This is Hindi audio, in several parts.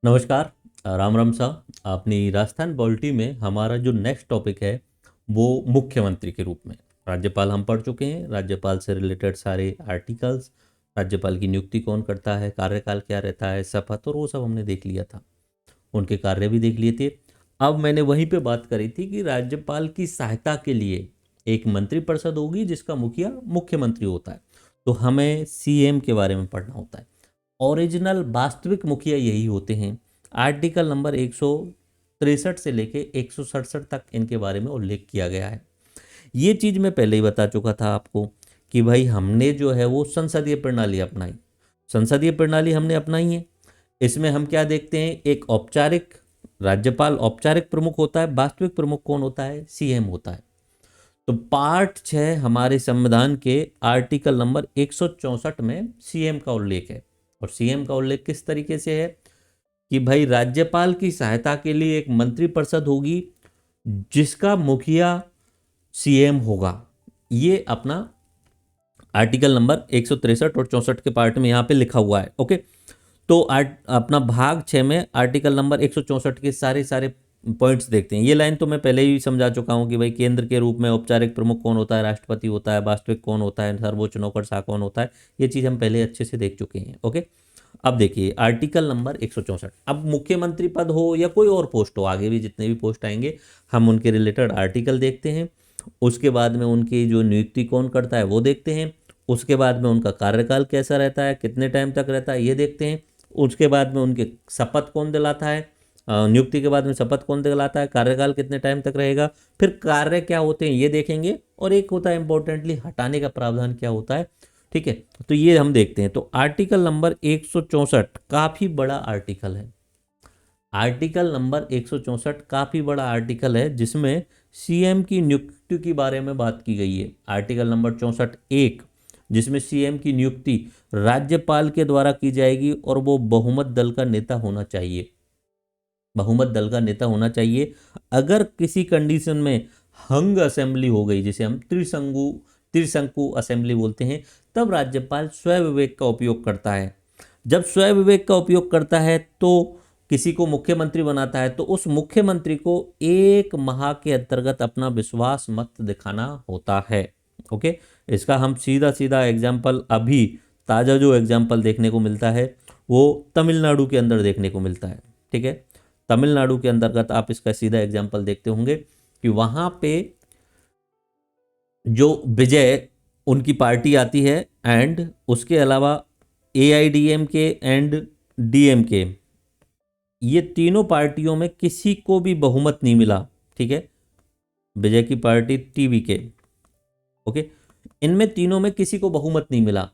नमस्कार। राम राम साहब। अपनी राजस्थान पॉलिटी में हमारा जो नेक्स्ट टॉपिक है वो मुख्यमंत्री के रूप में। राज्यपाल हम पढ़ चुके हैं, राज्यपाल से रिलेटेड सारे आर्टिकल्स, राज्यपाल की नियुक्ति कौन करता है, कार्यकाल क्या रहता है, शपथ और वो सब हमने देख लिया था, उनके कार्य भी देख लिए थे। अब मैंने वहीं पे बात करी थी कि राज्यपाल की सहायता के लिए एक मंत्रिपरिषद होगी जिसका मुखिया मुख्यमंत्री होता है। तो हमें सीएम के बारे में पढ़ना होता है। ओरिजिनल वास्तविक मुखिया यही होते हैं। आर्टिकल नंबर 163 से लेके 167 तक इनके बारे में उल्लेख किया गया है। ये चीज़ मैं पहले ही बता चुका था आपको कि भाई हमने जो है वो संसदीय प्रणाली अपनाई। संसदीय प्रणाली हमने अपनाई है। इसमें हम क्या देखते हैं, एक औपचारिक राज्यपाल औपचारिक प्रमुख होता है, वास्तविक प्रमुख कौन होता है, सीएम होता है। तो पार्ट 6 हमारे संविधान के आर्टिकल नंबर 164 में सीएम का उल्लेख है। और सीएम का उल्लेख किस तरीके से है कि भाई राज्यपाल की सहायता के लिए एक मंत्रिपरिषद होगी जिसका मुखिया सीएम होगा। ये अपना आर्टिकल नंबर 163 और 64 के पार्ट में यहाँ पे लिखा हुआ है। ओके, तो अपना भाग 6 में आर्टिकल नंबर 164 के सारे सारे पॉइंट्स देखते हैं। ये लाइन तो मैं पहले ही समझा चुका हूँ कि भाई केंद्र के रूप में औपचारिक प्रमुख कौन होता है, राष्ट्रपति होता है, वास्तविक कौन होता है, सर्वोच्च नौकरशाह कौन होता है। ये चीज़ हम पहले अच्छे से देख चुके हैं। ओके, अब देखिए आर्टिकल नंबर 164। अब मुख्यमंत्री पद हो या कोई और पोस्ट हो, आगे भी जितने भी पोस्ट आएंगे हम उनके रिलेटेड आर्टिकल देखते हैं। उसके बाद में उनकी जो नियुक्ति कौन करता है वो देखते हैं। उसके बाद में उनका कार्यकाल कैसा रहता है, कितने टाइम तक रहता है, ये देखते हैं। उसके बाद में उनके शपथ कौन दिलाता है, नियुक्ति के बाद में शपथ कौन दिलाता है, कार्यकाल कितने टाइम तक रहेगा, फिर कार्य क्या होते हैं ये देखेंगे। और एक होता है इंपॉर्टेंटली हटाने का प्रावधान क्या होता है। ठीक है, तो ये हम देखते हैं। तो आर्टिकल नंबर 164 काफ़ी बड़ा आर्टिकल है। आर्टिकल नंबर 164 काफ़ी बड़ा आर्टिकल है जिसमें सीएम की नियुक्ति के बारे में बात की गई है। आर्टिकल नंबर 64(1) जिसमें सीएम की नियुक्ति राज्यपाल के द्वारा की जाएगी और वो बहुमत दल का नेता होना चाहिए। बहुमत दल का नेता होना चाहिए। अगर किसी कंडीशन में हंग असेंबली हो गई, जिसे हम त्रिशंकु असेंबली बोलते हैं, तब राज्यपाल स्वयं विवेक का उपयोग करता है। जब स्वयं विवेक का उपयोग करता है तो किसी को मुख्यमंत्री बनाता है, तो उस मुख्यमंत्री को 1 माह के अंतर्गत अपना विश्वास मत दिखाना होता है। ओके, इसका हम सीधा सीधा एग्जाम्पल, अभी ताज़ा जो एग्जाम्पल देखने को मिलता है वो तमिलनाडु के अंदर देखने को मिलता है। ठीक है, तमिलनाडु के अंतर्गत आप इसका सीधा एग्जाम्पल देखते होंगे कि वहाँ पे जो विजय उनकी पार्टी आती है एंड उसके अलावा एआईडीएमके एंड डीएमके, ये तीनों पार्टियों में किसी को भी बहुमत नहीं मिला। ठीक है, विजय की पार्टी टीवीके, ओके, इनमें तीनों में किसी को बहुमत नहीं मिला।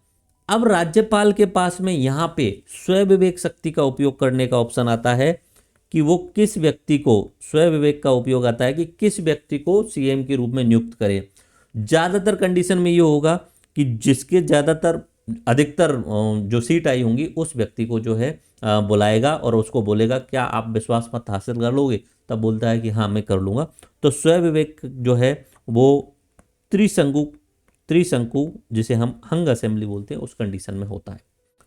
अब राज्यपाल के पास में यहाँ पे स्वयं विवेक शक्ति का उपयोग करने का ऑप्शन आता है कि वो किस व्यक्ति को, स्वयं विवेक का उपयोग आता है कि किस व्यक्ति को सीएम के रूप में नियुक्त करे। ज़्यादातर कंडीशन में ये होगा कि जिसके ज़्यादातर अधिकतर जो सीट आई होंगी उस व्यक्ति को जो है बुलाएगा और उसको बोलेगा क्या आप विश्वास मत हासिल कर लोगे, तब बोलता है कि हाँ मैं कर लूँगा। तो स्वयं विवेक जो है वो त्रिशंकु त्रिशंकु जिसे हम हंग असेंबली बोलते हैं उस कंडीशन में होता है।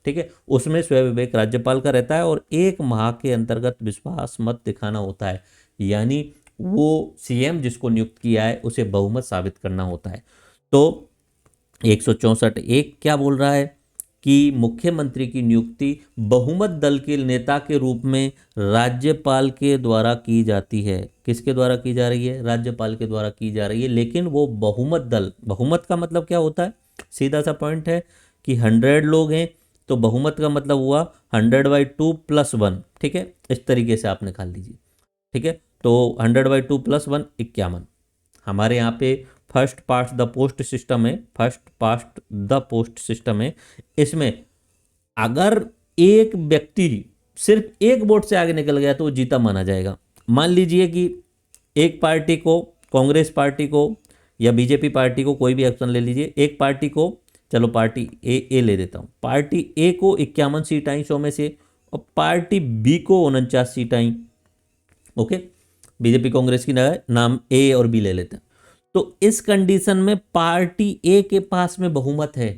ठीक है, उसमें स्वयं विवेक राज्यपाल का रहता है और 1 माह के अंतर्गत विश्वास मत दिखाना होता है। यानी वो सीएम जिसको नियुक्त किया है उसे बहुमत साबित करना होता है। तो 164(1) क्या बोल रहा है कि मुख्यमंत्री की नियुक्ति बहुमत दल के नेता के रूप में राज्यपाल के द्वारा की जाती है। किसके द्वारा की जा रही है, राज्यपाल के द्वारा की जा रही है। लेकिन वो बहुमत दल, बहुमत का मतलब क्या होता है, सीधा सा पॉइंट है कि 100 लोग हैं तो बहुमत का मतलब हुआ 100/2 + 1। ठीक है, इस तरीके से आप निकाल लीजिए। ठीक है, तो 100/2 + 1 51। हमारे यहाँ पे first past the post system है, first past the post system है। इसमें अगर एक व्यक्ति सिर्फ एक वोट से आगे निकल गया तो वो जीता माना जाएगा। मान लीजिए कि एक पार्टी को, कांग्रेस पार्टी को या बीजेपी पार्टी को, कोई भी ऑप्शन ले लीजिए, एक पार्टी को, चलो पार्टी ए ले देता हूँ, पार्टी ए को 51 सीट आई 100 में से और पार्टी बी को 49 सीट आई। ओके, बीजेपी कांग्रेस की नाम ए और बी ले लेते हैं। तो इस कंडीशन में पार्टी ए के पास में बहुमत है,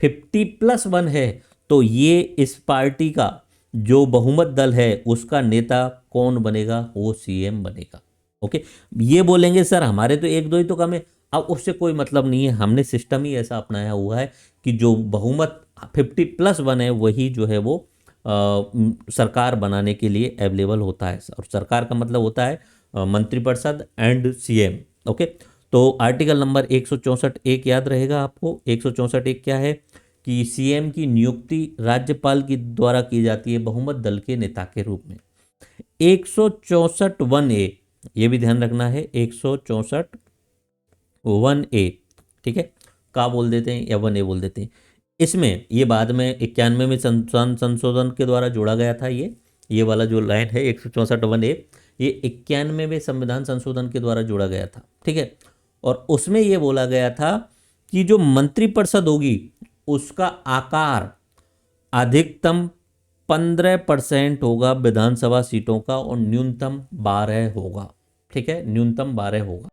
50 + 1 है, तो ये इस पार्टी का जो बहुमत दल है उसका नेता कौन बनेगा, वो सीएम बनेगा। ओके, ये बोलेंगे सर हमारे तो एक दो ही तो कम है, अब उससे कोई मतलब नहीं है, हमने सिस्टम ही ऐसा अपनाया हुआ है कि जो बहुमत 50+ बने वही जो है वो सरकार बनाने के लिए अवेलेबल होता है। और सरकार का मतलब होता है मंत्रिपरिषद एंड सीएम। ओके, तो आर्टिकल नंबर 164(1) याद रहेगा आपको। 164(1) क्या है कि सीएम की नियुक्ति राज्यपाल की द्वारा की जाती है बहुमत दल के नेता के रूप में। 164(1)(a), ये भी ध्यान रखना है, 164(1)(a), ठीक है, का बोल देते हैं या 1A बोल देते हैं। इसमें ये बाद में 91 में संशोधन के द्वारा जोड़ा गया था। ये वाला जो लाइन है 164(1)(a), ये 91वें संविधान संशोधन के द्वारा जोड़ा गया था, ठीक है। और उसमें ये बोला गया था कि जो मंत्रिपरिषद होगी उसका आकार अधिकतम 15% होगा विधानसभा सीटों का और न्यूनतम 12 होगा, ठीक है, न्यूनतम 12 होगा।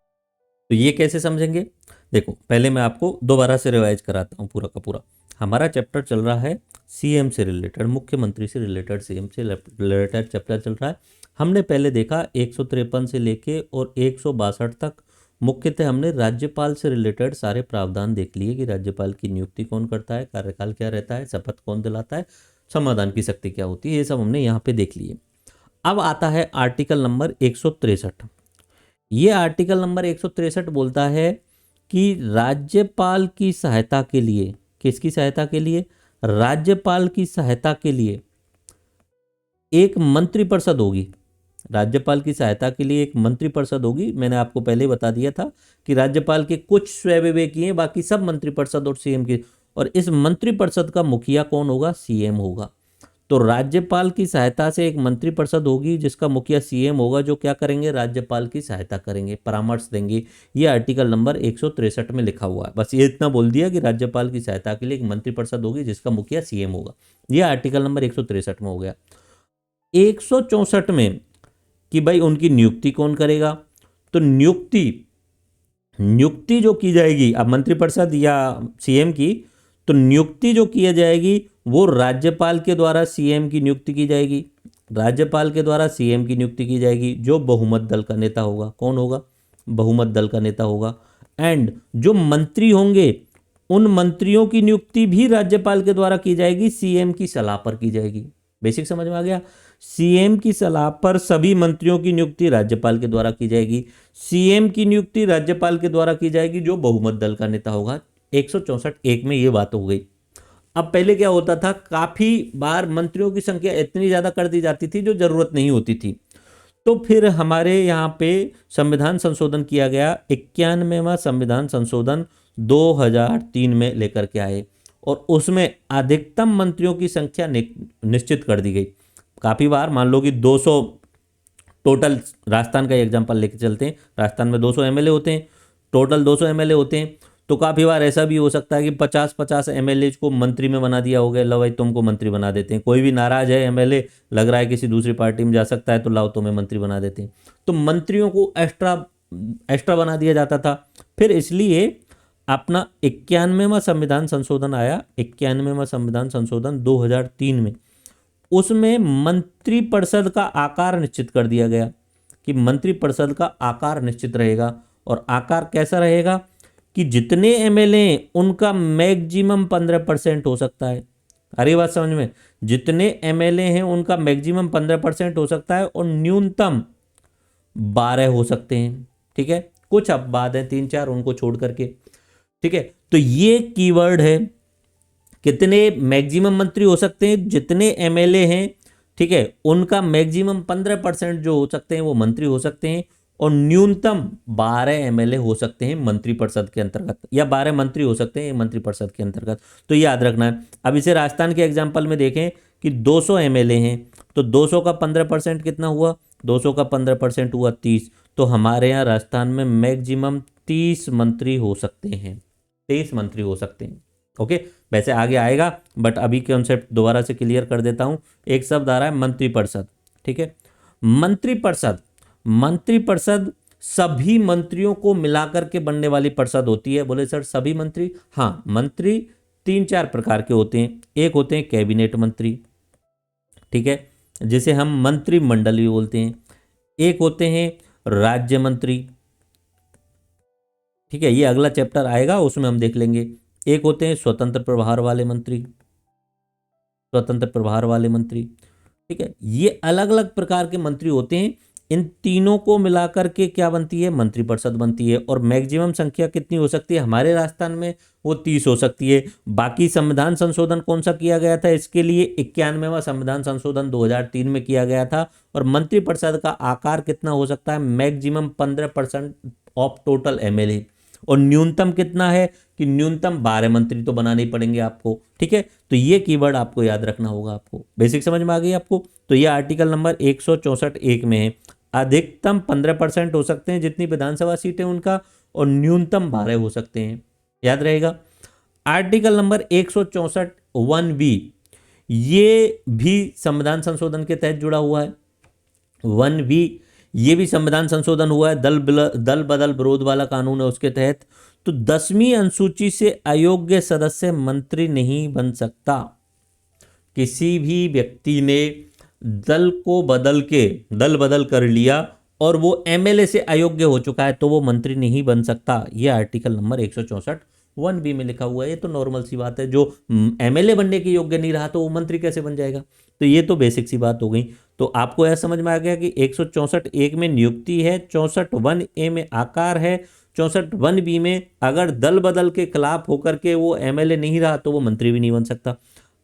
तो ये कैसे समझेंगे, देखो पहले मैं आपको दोबारा से रिवाइज कराता हूँ पूरा का पूरा। हमारा चैप्टर चल रहा है सीएम से रिलेटेड, मुख्यमंत्री से रिलेटेड, सीएम से रिलेटेड चैप्टर चल रहा है। हमने पहले देखा 153 से लेके और 162 तक मुख्यतः हमने राज्यपाल से रिलेटेड सारे प्रावधान देख लिए कि राज्यपाल की नियुक्ति कौन करता है, कार्यकाल क्या रहता है, शपथ कौन दिलाता है, समाधान की शक्ति क्या होती है, ये सब हमने यहाँ पे देख लिए। अब आता है आर्टिकल नंबर 163। ये आर्टिकल नंबर 163 बोलता है कि राज्यपाल की सहायता के लिए, किसकी सहायता के लिए, राज्यपाल की सहायता के लिए एक मंत्रिपरिषद होगी। राज्यपाल की सहायता के लिए एक मंत्रिपरिषद होगी। मैंने आपको पहले बता दिया था कि राज्यपाल के कुछ स्वविवेकी हैं, बाकी सब मंत्रिपरिषद और सीएम की। और इस मंत्रिपरिषद का मुखिया कौन होगा, सीएम होगा। तो राज्यपाल की सहायता से एक मंत्रिपरिषद होगी जिसका मुखिया सीएम होगा, जो क्या करेंगे, राज्यपाल की सहायता करेंगे, परामर्श देंगे। ये आर्टिकल नंबर 163 में लिखा हुआ है। बस ये इतना बोल दिया कि राज्यपाल की सहायता के लिए एक मंत्रिपरिषद होगी जिसका मुखिया सीएम होगा। ये आर्टिकल नंबर 163 में हो गया। 164 में कि भाई उनकी नियुक्ति कौन करेगा, तो नियुक्ति जो की जाएगी अब मंत्रिपरिषद या सीएम की, तो नियुक्ति जो की जाएगी वो राज्यपाल के द्वारा सीएम की नियुक्ति की जाएगी। राज्यपाल के द्वारा सीएम की नियुक्ति की जाएगी, जो बहुमत दल का नेता होगा। कौन होगा, बहुमत दल का नेता होगा। एंड जो मंत्री होंगे उन मंत्रियों की नियुक्ति भी राज्यपाल के द्वारा की जाएगी, सीएम की सलाह पर की जाएगी। बेसिक समझ में आ गया। सीएम की सलाह पर सभी मंत्रियों की नियुक्ति राज्यपाल के द्वारा की जाएगी। सीएम की नियुक्ति राज्यपाल के द्वारा की जाएगी, जो बहुमत दल का नेता होगा। 164(1) में ये बात हो गई। अब पहले क्या होता था, काफी बार मंत्रियों की संख्या इतनी ज्यादा कर दी जाती थी जो जरूरत नहीं होती थी। तो फिर हमारे यहाँ पे संविधान संशोधन किया गया, 91वां संविधान संशोधन 2003 में लेकर के आए और उसमें अधिकतम मंत्रियों की संख्या निश्चित कर दी गई। काफ़ी बार मान लो कि 200 टोटल, राजस्थान का एग्जांपल लेके चलते हैं, राजस्थान में 200 एमएलए होते हैं, टोटल 200 एमएलए होते हैं। तो काफ़ी बार ऐसा भी हो सकता है कि 50-50 एमएलए को मंत्री में बना दिया हो गया, लो भाई तुमको मंत्री बना देते हैं। कोई भी नाराज है एमएलए, लग रहा है किसी दूसरी पार्टी में जा सकता है, तो लाओ तुम्हें मंत्री बना देते हैं। तो मंत्रियों को एक्स्ट्रा बना दिया जाता था। फिर इसलिए अपना 91वां संविधान संशोधन आया, 91वां संविधान संशोधन 2003 में। उसमें मंत्रिपरिषद का आकार निश्चित कर दिया गया कि मंत्रिपरिषद का आकार निश्चित रहेगा। और आकार कैसा रहेगा कि जितने एमएलए उनका मैक्सिमम 15% हो सकता है। अरे बात समझ में, जितने एमएलए हैं उनका मैक्सिमम 15% हो सकता है और न्यूनतम 12 हो सकते हैं, ठीक है। कुछ अपवाद हैं 3-4 उनको छोड़ करके, ठीक है। तो ये कीवर्ड है, कितने मैक्सिमम मंत्री हो सकते हैं, जितने एमएलए हैं, ठीक है, उनका मैक्सिमम 15% जो हो सकते हैं वो मंत्री हो सकते हैं और न्यूनतम 12 एमएलए हो सकते हैं मंत्रिपरिषद के अंतर्गत, या 12 मंत्री हो सकते हैं मंत्रिपरिषद के अंतर्गत। तो याद रखना है। अब इसे राजस्थान के एग्जाम्पल में देखें कि 200 एमएलए हैं, तो 200 का 15% कितना हुआ, 200 का 15% हुआ 30। तो हमारे यहाँ राजस्थान में मैक्सिमम 30 मंत्री हो सकते हैं, 23 मंत्री हो सकते हैं। ओके, वैसे आगे आएगा बट अभी कॉन्सेप्ट दोबारा से क्लियर कर देता हूं। एक शब्द आ रहा है मंत्रिपरिषद, ठीक है। मंत्रिपरिषद सभी मंत्रियों को मिलाकर के बनने वाली परिषद होती है। बोले सर सभी मंत्री, हाँ, मंत्री 3-4 प्रकार के होते हैं। एक होते हैं कैबिनेट मंत्री, ठीक है, जिसे हम मंत्रिमंडल भी बोलते हैं। एक होते हैं राज्य मंत्री, ठीक है, ये अगला चैप्टर आएगा उसमें हम देख लेंगे। एक होते हैं स्वतंत्र प्रभार वाले मंत्री, स्वतंत्र प्रभार वाले मंत्री, ठीक है, ये अलग अलग प्रकार के मंत्री होते हैं। इन तीनों को मिलाकर के क्या बनती है, मंत्रिपरिषद बनती है। और मैक्सिमम संख्या कितनी हो सकती है हमारे राजस्थान में, वो 30 हो सकती है। बाकी संविधान संशोधन कौन सा किया गया था इसके लिए, 91वां संविधान संशोधन 2003 में किया गया था। और मंत्रिपरिषद का आकार कितना हो सकता है, मैक्सिमम 15% ऑफ टोटल एमएलए। और न्यूनतम कितना है कि न्यूनतम 12 मंत्री तो बनाने ही पड़ेंगे आपको, ठीक है। तो ये कीवर्ड आपको याद रखना होगा, आपको बेसिक समझ में आ गई आपको। तो ये आर्टिकल नंबर 164(1) में है, अधिकतम 15% हो सकते हैं जितनी विधानसभा सीटें उनका, और न्यूनतम 12 हो सकते हैं, याद रहेगा। आर्टिकल नंबर 164(1)(b), ये भी संविधान संशोधन के तहत जुड़ा हुआ है। 1(b) ये भी संविधान संशोधन हुआ है, दल बदल विरोध वाला कानून है उसके तहत। तो 10वीं अनुसूची से अयोग्य सदस्य मंत्री नहीं बन सकता। किसी भी व्यक्ति ने दल बदल कर लिया और वो एमएलए से अयोग्य हो चुका है तो वो मंत्री नहीं बन सकता। ये आर्टिकल नंबर 164(1)(b) में लिखा हुआ है। ये तो नॉर्मल सी बात है, जो एमएलए बनने के योग्य नहीं रहा तो वो मंत्री कैसे बन जाएगा। तो ये तो बेसिक सी बात हो गई। तो आपको यह समझ में आ गया कि 164(1) में नियुक्ति है, 64(1)(a) में आकार है, 64(1)(b) में अगर दल बदल के खिलाफ होकर के वो एमएलए नहीं रहा तो वो मंत्री भी नहीं बन सकता।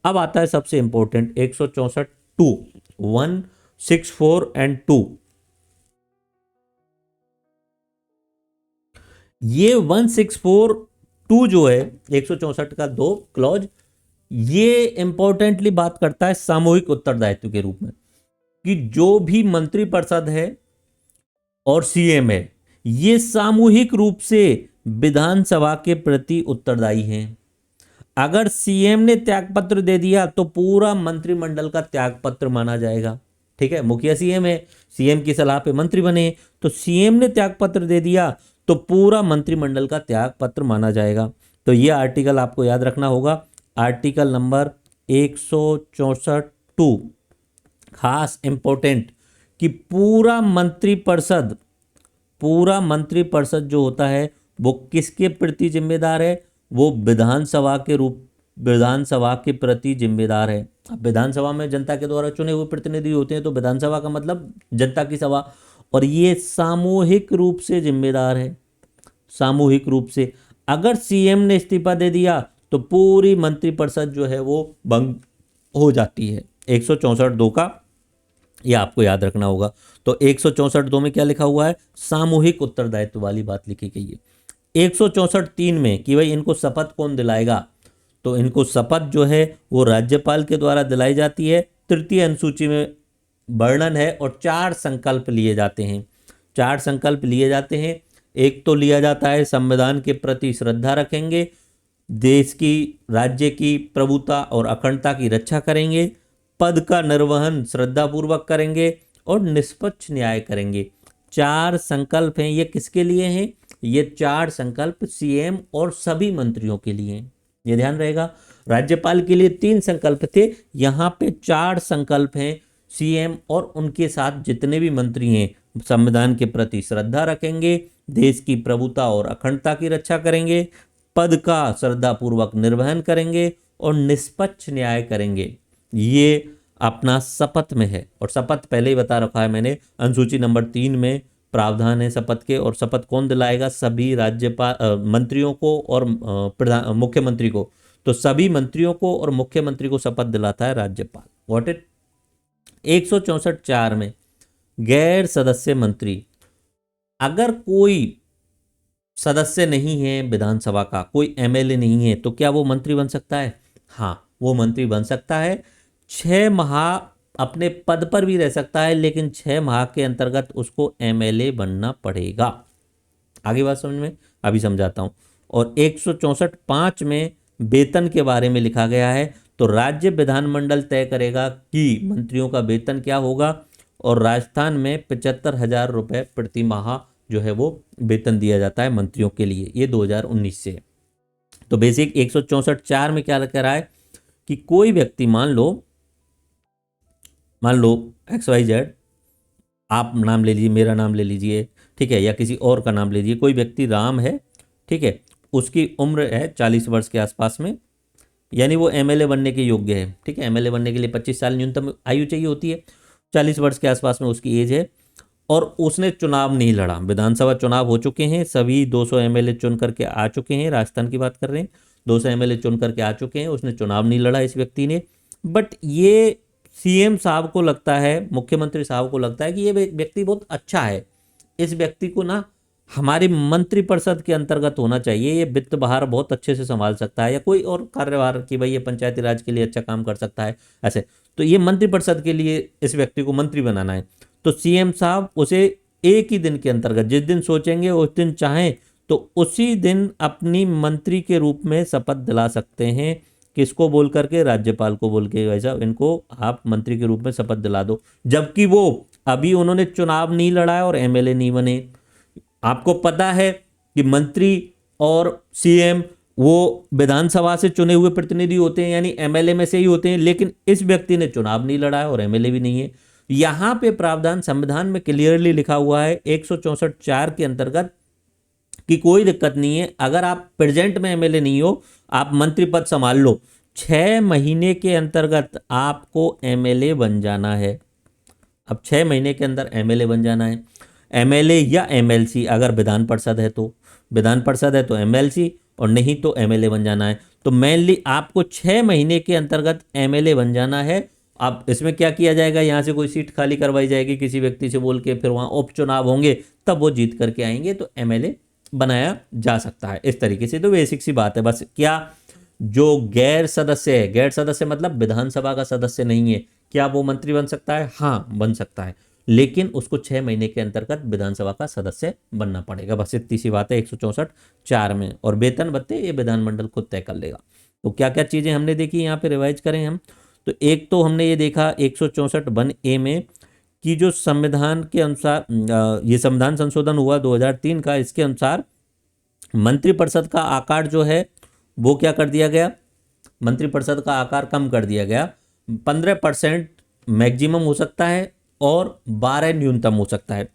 अब आता है सबसे इंपॉर्टेंट 164(2), 164 एंड 2। ये 164(2) जो है 164 का 2 क्लॉज, ये इंपॉर्टेंटली बात करता है सामूहिक उत्तरदायित्व के रूप में, कि जो भी मंत्रिपरिषद है और सीएम है ये सामूहिक रूप से विधानसभा के प्रति उत्तरदायी हैं। अगर सीएम ने त्यागपत्र दे दिया तो पूरा मंत्रिमंडल का त्यागपत्र माना जाएगा, ठीक है। मुखिया सीएम है, सीएम की सलाह पे मंत्री बने, तो सीएम ने त्यागपत्र दे दिया तो पूरा मंत्रिमंडल का त्यागपत्र माना जाएगा। तो ये आर्टिकल आपको याद रखना होगा, आर्टिकल नंबर 164(2), खास इंपॉर्टेंट, कि पूरा मंत्रिपरिषद जो होता है वो किसके प्रति जिम्मेदार है, वो विधानसभा के प्रति जिम्मेदार है। अब विधानसभा में जनता के द्वारा चुने हुए प्रतिनिधि होते हैं, तो विधानसभा का मतलब जनता की सभा, और ये सामूहिक रूप से जिम्मेदार है, सामूहिक रूप से। अगर सीएम ने इस्तीफा दे दिया तो पूरी मंत्रिपरिषद जो है वो भंग हो जाती है। 164(2) का ये आपको याद रखना होगा। तो 164(2) में क्या लिखा हुआ है, सामूहिक उत्तरदायित्व वाली बात लिखी गई है। 164(3) में कि भाई इनको शपथ कौन दिलाएगा, तो इनको शपथ जो है वो राज्यपाल के द्वारा दिलाई जाती है। तृतीय अनुसूची में वर्णन है और 4 संकल्प लिए जाते हैं, 4 संकल्प लिए जाते हैं। एक तो लिया जाता है संविधान के प्रति श्रद्धा रखेंगे, देश की राज्य की प्रभुता और अखंडता की रक्षा करेंगे, पद का निर्वहन श्रद्धापूर्वक करेंगे और निष्पक्ष न्याय करेंगे। 4 संकल्प हैं, ये किसके लिए हैं, ये 4 संकल्प सीएम और सभी मंत्रियों के लिए हैं, ये ध्यान रहेगा। राज्यपाल के लिए 3 संकल्प थे, यहाँ पे 4 संकल्प हैं। सीएम और उनके साथ जितने भी मंत्री हैं संविधान के प्रति श्रद्धा रखेंगे, देश की प्रभुता और अखंडता की रक्षा करेंगे, पद का श्रद्धापूर्वक निर्वहन करेंगे और निष्पक्ष न्याय करेंगे। ये अपना शपथ में है, और शपथ पहले ही बता रखा है मैंने, अनुसूची नंबर 3 में प्रावधान है शपथ के। और शपथ कौन दिलाएगा, सभी राज्यपाल मंत्रियों को और मुख्यमंत्री को। तो सभी मंत्रियों को और मुख्यमंत्री को शपथ दिलाता है राज्यपाल। व्हाट इट 164(4) में गैर सदस्य मंत्री, अगर कोई सदस्य नहीं है विधानसभा का, कोई एमएलए नहीं है, तो क्या वो मंत्री बन सकता है, हाँ वो मंत्री बन सकता है। 6 माह अपने पद पर भी रह सकता है, लेकिन 6 माह के अंतर्गत उसको एमएलए बनना पड़ेगा। आगे बात समझ में, अभी समझाता हूँ। और 164(5) में वेतन के बारे में लिखा गया है, तो राज्य विधानमंडल तय करेगा कि मंत्रियों का वेतन क्या होगा। और राजस्थान में 75,000 रुपये प्रति माह जो है वो वेतन दिया जाता है मंत्रियों के लिए, ये 2019 से। तो बेसिक 164(4) में क्या कह रहा है कि कोई व्यक्ति, मान लो मान लो XYZ, आप नाम ले लीजिए, मेरा नाम ले लीजिए, ठीक है, या किसी और का नाम ले लीजिए, कोई व्यक्ति राम है, ठीक है, उसकी उम्र है 40 वर्ष के आसपास में, यानी वो MLA बनने के योग्य है, ठीक है। MLA बनने के लिए 25 साल न्यूनतम आयु चाहिए होती है, 40 वर्ष के आसपास में उसकी एज है, और उसने चुनाव नहीं लड़ा। विधानसभा चुनाव हो चुके हैं, सभी 200 MLA चुन करके आ चुके हैं, राजस्थान की बात कर रहे हैं, 200 MLA चुन करके आ चुके हैं, उसने चुनाव नहीं लड़ा इस व्यक्ति ने। बट ये CM साहब को लगता है, मुख्यमंत्री साहब को लगता है कि ये व्यक्ति बहुत अच्छा है, इस व्यक्ति को ना हमारी मंत्रिपरिषद के अंतर्गत होना चाहिए, ये वित्त भार बहुत अच्छे से संभाल सकता है, या कोई और कार्यभार कि भाई ये पंचायती राज के लिए अच्छा काम कर सकता है, ऐसे। तो ये मंत्रिपरिषद के लिए इस व्यक्ति को मंत्री बनाना है। तो CM साहब उसे एक ही दिन के अंतर्गत, जिस दिन सोचेंगे उस दिन चाहें तो उसी दिन अपनी मंत्री के रूप में शपथ दिला सकते हैं। किसको बोल करके? राज्यपाल को बोल के, वैसा इनको आप मंत्री के रूप में शपथ दिला दो, जबकि वो अभी उन्होंने चुनाव नहीं लड़ा है और MLA नहीं बने। आपको पता है कि मंत्री और CM वो विधानसभा से चुने हुए प्रतिनिधि होते हैं, यानी MLA में से ही होते हैं, लेकिन इस व्यक्ति ने चुनाव नहीं लड़ा है और MLA भी नहीं है। यहां पे प्रावधान संविधान में क्लियरली लिखा हुआ है 164(4) के अंतर्गत कि कोई दिक्कत नहीं है, अगर आप प्रेजेंट में MLA नहीं हो, आप मंत्री पद संभाल लो, 6 महीने के अंतर्गत आपको MLA बन जाना है। अब 6 महीने के अंदर MLA बन जाना है। MLA या MLC, अगर विधान परिषद है तो विधान परिषद है तो MLC, और नहीं तो MLA बन जाना है। तो मेनली आपको 6 महीने के अंतर्गत MLA बन जाना है। अब इसमें क्या किया जाएगा, यहाँ से कोई सीट खाली करवाई जाएगी किसी व्यक्ति से बोल के, फिर वहाँ उपचुनाव होंगे, तब वो जीत करके आएंगे तो MLA बनाया जा सकता है। इस तरीके से तो बेसिक सी बात है। बस क्या जो गैर सदस्य है, गैर सदस्य मतलब विधानसभा का सदस्य नहीं है, क्या वो मंत्री बन सकता है? हाँ, बन सकता है, लेकिन उसको 6 महीने के अंतर्गत विधानसभा का सदस्य बनना पड़ेगा। बस इतनी सी बात है 164(4) में। और वेतन भत्ते ये विधानमंडल खुद तय कर लेगा। तो क्या क्या चीज़ें हमने देखी, यहाँ पे रिवाइज करें हम तो एक तो हमने ये देखा 164(1)(a) में कि जो संविधान के अनुसार ये संविधान संशोधन हुआ 2003 का, इसके अनुसार मंत्रिपरिषद का आकार जो है वो क्या कर दिया गया, मंत्रिपरिषद का आकार कम कर दिया गया। 15% मैक्सिमम हो सकता है और 12 न्यूनतम हो सकता है।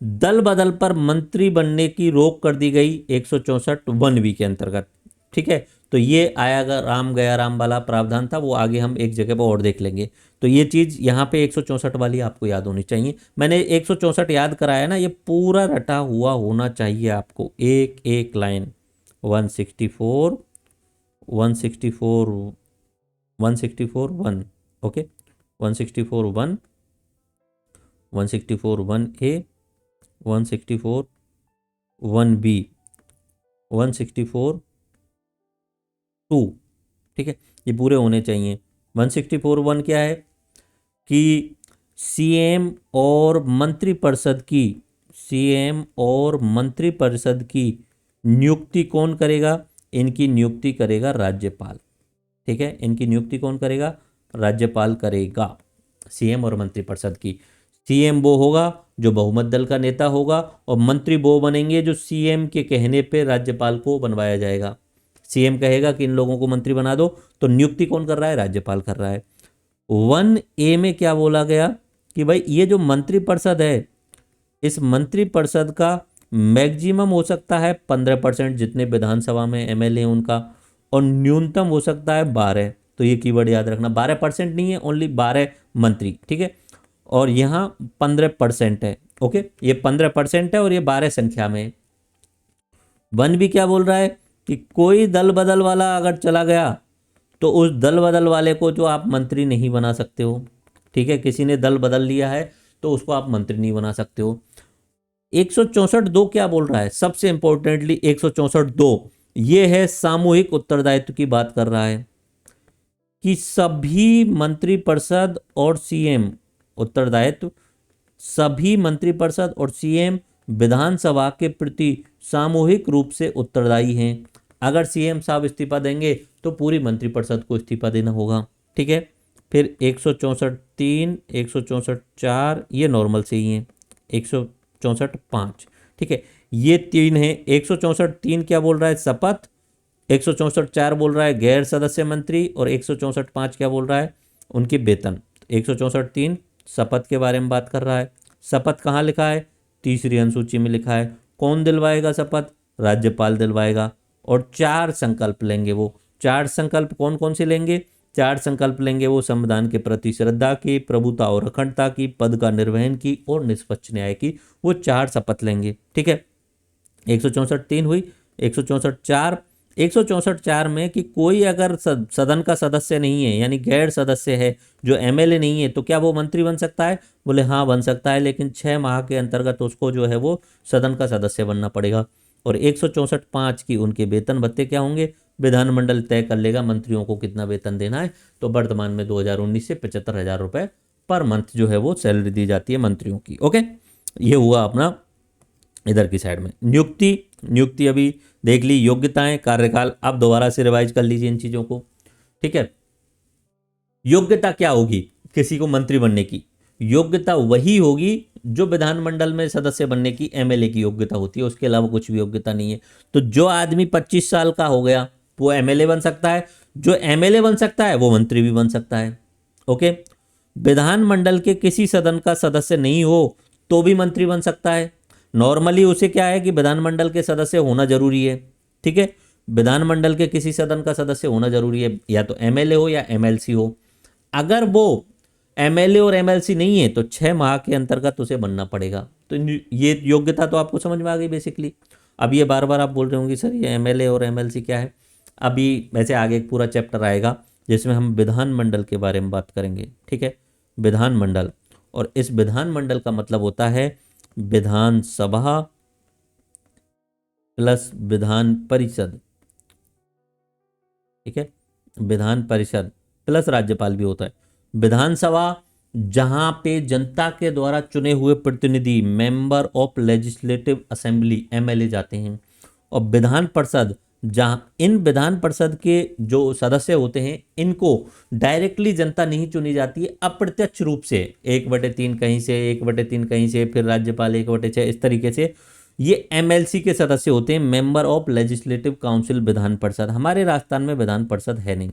दल बदल पर मंत्री बनने की रोक कर दी गई 164(1)(b) के अंतर्गत, ठीक है। तो ये आया राम गया राम वाला प्रावधान था, वो आगे हम एक जगह पर और देख लेंगे। तो ये चीज़ यहाँ पे 164 वाली आपको याद होनी चाहिए। मैंने 164 याद कराया ना, ये पूरा रटा हुआ होना चाहिए आपको, एक एक लाइन। 164 164 1 ओके, 164(1), 164(1)(a), 164(1)(b), 164(2), ठीक है, ये पूरे होने चाहिए। 164(1) क्या है कि CM और मंत्रिपरिषद की नियुक्ति कौन करेगा? इनकी नियुक्ति करेगा राज्यपाल, ठीक है। इनकी नियुक्ति कौन करेगा? राज्यपाल करेगा CM और मंत्रिपरिषद की। CM वो होगा जो बहुमत दल का नेता होगा, और मंत्री वो बनेंगे जो CM के कहने पे राज्यपाल को बनवाया जाएगा। CM कहेगा कि इन लोगों को मंत्री बना दो, तो नियुक्ति कौन कर रहा है? राज्यपाल कर रहा है। 1(a) में क्या बोला गया कि भाई ये जो मंत्रिपरिषद है, इस मंत्रिपरिषद का मैक्सिमम हो सकता है 15%, जितने विधानसभा में MLA उनका, और न्यूनतम हो सकता है 12। तो ये कीवर्ड याद रखना, 12% नहीं है, ओनली 12 मंत्री, ठीक है। और यहाँ 15% है, ओके, ये 15% है और ये 12 संख्या में। 1 भी क्या बोल रहा है कि कोई दल बदल वाला अगर चला गया तो उस दल बदल वाले को जो आप मंत्री नहीं बना सकते हो, ठीक है। किसी ने दल बदल लिया है तो उसको आप मंत्री नहीं बना सकते हो। 164(2) क्या बोल रहा है? सबसे इंपॉर्टेंटली 164(2) ये है सामूहिक उत्तरदायित्व की बात कर रहा है कि सभी मंत्रिपरिषद और CM उत्तरदायित्व, सभी मंत्रिपरिषद और CM विधानसभा के प्रति सामूहिक रूप से उत्तरदायी हैं। अगर CM साहब इस्तीफा देंगे तो पूरी मंत्रिपरिषद को इस्तीफा देना होगा, ठीक है। फिर 164(3), 164(4) ये नॉर्मल से ही हैं, 164(5), ठीक है, ये 3 है। 164(3) क्या बोल रहा है? शपथ। 164(4) बोल रहा है गैर सदस्य मंत्री, और 164(5) क्या बोल रहा है? उनके वेतन। 164(3) शपथ के बारे में बात कर रहा है। शपथ कहाँ लिखा है? तीसरी अनुसूची में लिखा है। कौन दिलवाएगा शपथ? राज्यपाल दिलवाएगा। और 4 संकल्प लेंगे वो। 4 संकल्प कौन कौन से लेंगे? 4 संकल्प लेंगे वो संविधान के प्रति श्रद्धा की, प्रभुता और अखंडता की, पद का निर्वहन की और निष्पक्ष न्याय की। वो 4 शपथ लेंगे। ठीक है, 164(3) हुई। 164(4) 164(4) में कि कोई अगर सदन का सदस्य नहीं है, यानी गैर सदस्य है, जो एमएलए नहीं है, तो क्या वो मंत्री बन सकता है? बोले हाँ बन सकता है, लेकिन 6 माह के अंतर्गत उसको जो है वो सदन का सदस्य बनना पड़ेगा। और 164(5) की उनके वेतन भत्ते क्या होंगे? विधानमंडल तय कर लेगा मंत्रियों को कितना वेतन देना है। तो वर्तमान में 2019 से 75,000 रुपये पर मंथ जो है वो सैलरी दी जाती है मंत्रियों की। ओके, ये हुआ अपना इधर की साइड में। नियुक्ति अभी देख ली। योग्यताएं, कार्यकाल, आप दोबारा से रिवाइज कर लीजिए इन चीजों को। ठीक है, योग्यता क्या होगी किसी को मंत्री बनने की? योग्यता वही होगी जो विधानमंडल में सदस्य बनने की एमएलए की योग्यता होती है, उसके अलावा कुछ भी योग्यता नहीं है। तो जो आदमी 25 साल का हो गया वो एमएलए बन सकता है, जो एमएलए बन सकता है वो मंत्री भी बन सकता है। ओके, विधानमंडल के किसी सदन का सदस्य नहीं हो तो भी मंत्री बन सकता है। नॉर्मली उसे क्या है कि विधानमंडल के सदस्य होना जरूरी है। ठीक है, विधानमंडल के किसी सदन का सदस्य होना जरूरी है, या तो एमएलए हो या एमएलसी हो। अगर वो एमएलए और एमएलसी नहीं है तो 6 माह के अंतर्गत उसे बनना पड़ेगा। तो ये योग्यता तो आपको समझ में आ गई बेसिकली। अब ये बार बार आप बोल रहे होंगे सर ये एमएलए और एमएलसी क्या है? अभी वैसे आगे एक पूरा चैप्टर आएगा जिसमें हम विधानमंडल के बारे में बात करेंगे। ठीक है, विधानमंडल, और इस विधानमंडल का मतलब होता है विधानसभा प्लस विधान परिषद। ठीक है, विधान परिषद प्लस राज्यपाल भी होता है। विधानसभा जहां पे जनता के द्वारा चुने हुए प्रतिनिधि, member of legislative assembly, MLA जाते हैं। और विधान परिषद जहां इन विधान परिषद के जो सदस्य होते हैं इनको डायरेक्टली जनता नहीं चुनी जाती है, अप्रत्यक्ष रूप से 1/3 कहीं से, 1/3 कहीं से, फिर राज्यपाल 1/6, इस तरीके से ये एमएलसी के सदस्य होते हैं, member of legislative council Vidhan Parishad. हमारे राजस्थान में विधान परिषद है नहीं।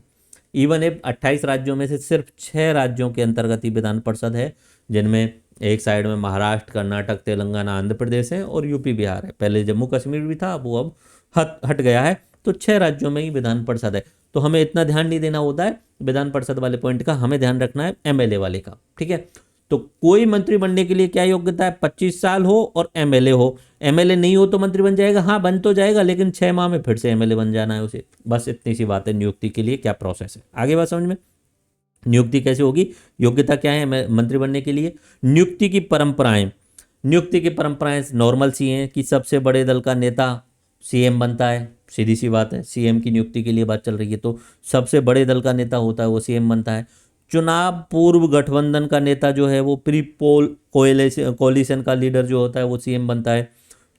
इवन 28 राज्यों में से सिर्फ 6 राज्योों के अंतर्गत ही विधान परिषद है, जिनमें एक साइड में महाराष्ट्र, कर्नाटक, तेलंगाना, आंध्र प्रदेश है और यूपी बिहार है। पहले जम्मू कश्मीर भी था, वो अब हट गया है। तो 6 राज्यों में ही विधान परिषद है। तो हमें इतना ध्यान नहीं देना होता है विधान परिषद वाले पॉइंट का, हमें ध्यान रखना है एमएलए वाले का। ठीक है, तो कोई मंत्री बनने के लिए क्या योग्यता है? 25 साल हो और एमएलए हो। एमएलए नहीं हो तो मंत्री बन जाएगा? हाँ बन तो जाएगा, लेकिन 6 माह में फिर से एमएलए बन जाना है उसे। बस इतनी सी बात है नियुक्ति के लिए क्या प्रोसेस है। आगे बात समझ में, नियुक्ति कैसे होगी, योग्यता क्या है मंत्री बनने के लिए। नियुक्ति की परंपराएं नॉर्मल सी हैं कि सबसे बड़े दल का नेता सीएम बनता है, सीधी सी बात है। सीएम की नियुक्ति के लिए बात चल रही है तो सबसे बड़े दल का नेता होता है वो सीएम बनता है। चुनाव पूर्व गठबंधन का नेता जो है वो प्री पोल कोलिशन का लीडर जो होता है वो सीएम बनता है।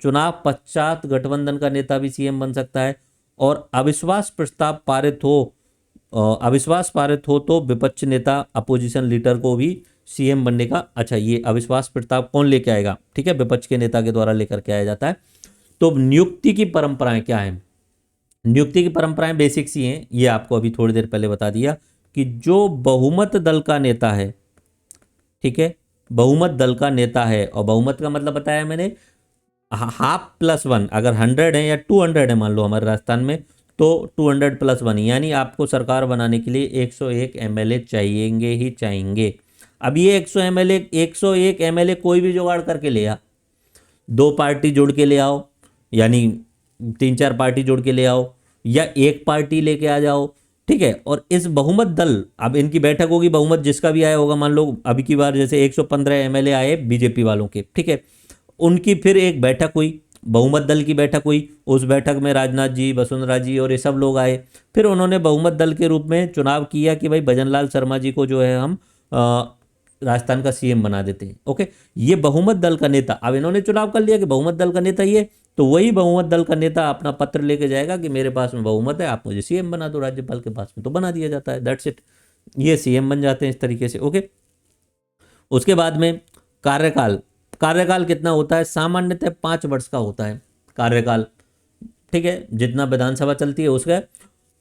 चुनाव पश्चात गठबंधन का नेता भी सीएम बन सकता है। और अविश्वास पारित हो तो विपक्ष नेता, अपोजिशन लीडर को भी सीएम बनने का, अच्छा ये अविश्वास प्रस्ताव कौन लेके आएगा? ठीक है, विपक्ष के नेता के द्वारा लेकर के आया जाता है। तो नियुक्ति की परंपराएं क्या है? नियुक्ति की परंपराएं बेसिक सी हैं, ये आपको अभी थोड़ी देर पहले बता दिया कि जो बहुमत दल का नेता है, ठीक है, बहुमत दल का नेता है, और बहुमत का मतलब बताया मैंने 1/2+1, अगर 100 है या 200 है मान लो हमारे राजस्थान में, तो 200+1, यानी आपको सरकार बनाने के लिए 101 एमएलए चाहिएंगे ही चाहिएंगे। अब ये 101 एमएलए कोई भी जुगाड़ करके ले आ, 2 पार्टी जोड़ के ले आओ, यानी 3-4 पार्टी जोड़ के ले आओ, या एक पार्टी लेके आ जाओ। ठीक है, और इस बहुमत दल, अब इनकी बैठक होगी, बहुमत जिसका भी आया होगा, मान लो अभी की बार जैसे 115 एमएलए आए बीजेपी वालों के, ठीक है, उनकी फिर एक बैठक हुई, बहुमत दल की बैठक हुई। उस बैठक में राजनाथ जी, वसुंधरा जी और ये सब लोग आए। फिर उन्होंने बहुमत दल के रूप में चुनाव किया कि भाई भजनलाल शर्मा जी को जो है हम राजस्थान का सीएम बना देते हैं। ओके, ये बहुमत दल का नेता, अब इन्होंने चुनाव कर लिया कि बहुमत दल का नेता ये, तो वही बहुमत दल का नेता अपना पत्र लेके जाएगा कि मेरे पास में बहुमत है, आप मुझे सीएम बना दो। राज्यपाल के पास में तो बना दिया जाता है, दैट्स इट, ये सीएम बन जाते हैं इस तरीके से। ओके, उसके बाद में कार्यकाल कितना होता है? सामान्यतः 5 वर्ष का होता है कार्यकाल। ठीक है, जितना विधानसभा चलती है उसका।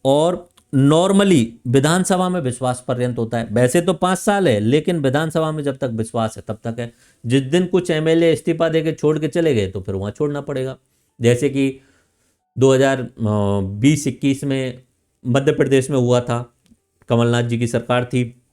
और नॉर्मली विधानसभा में विश्वास पर्यंत होता है। वैसे तो 5 साल है, लेकिन विधानसभा में जब तक विश्वास है तब तक है। जिस दिन कुछ एमएलए इस्तीफा देके छोड़ के चले गए तो फिर वहां छोड़ना पड़ेगा। जैसे कि 2020-21 में मध्य प्रदेश में हुआ था, कमलनाथ जी की सरकार थी,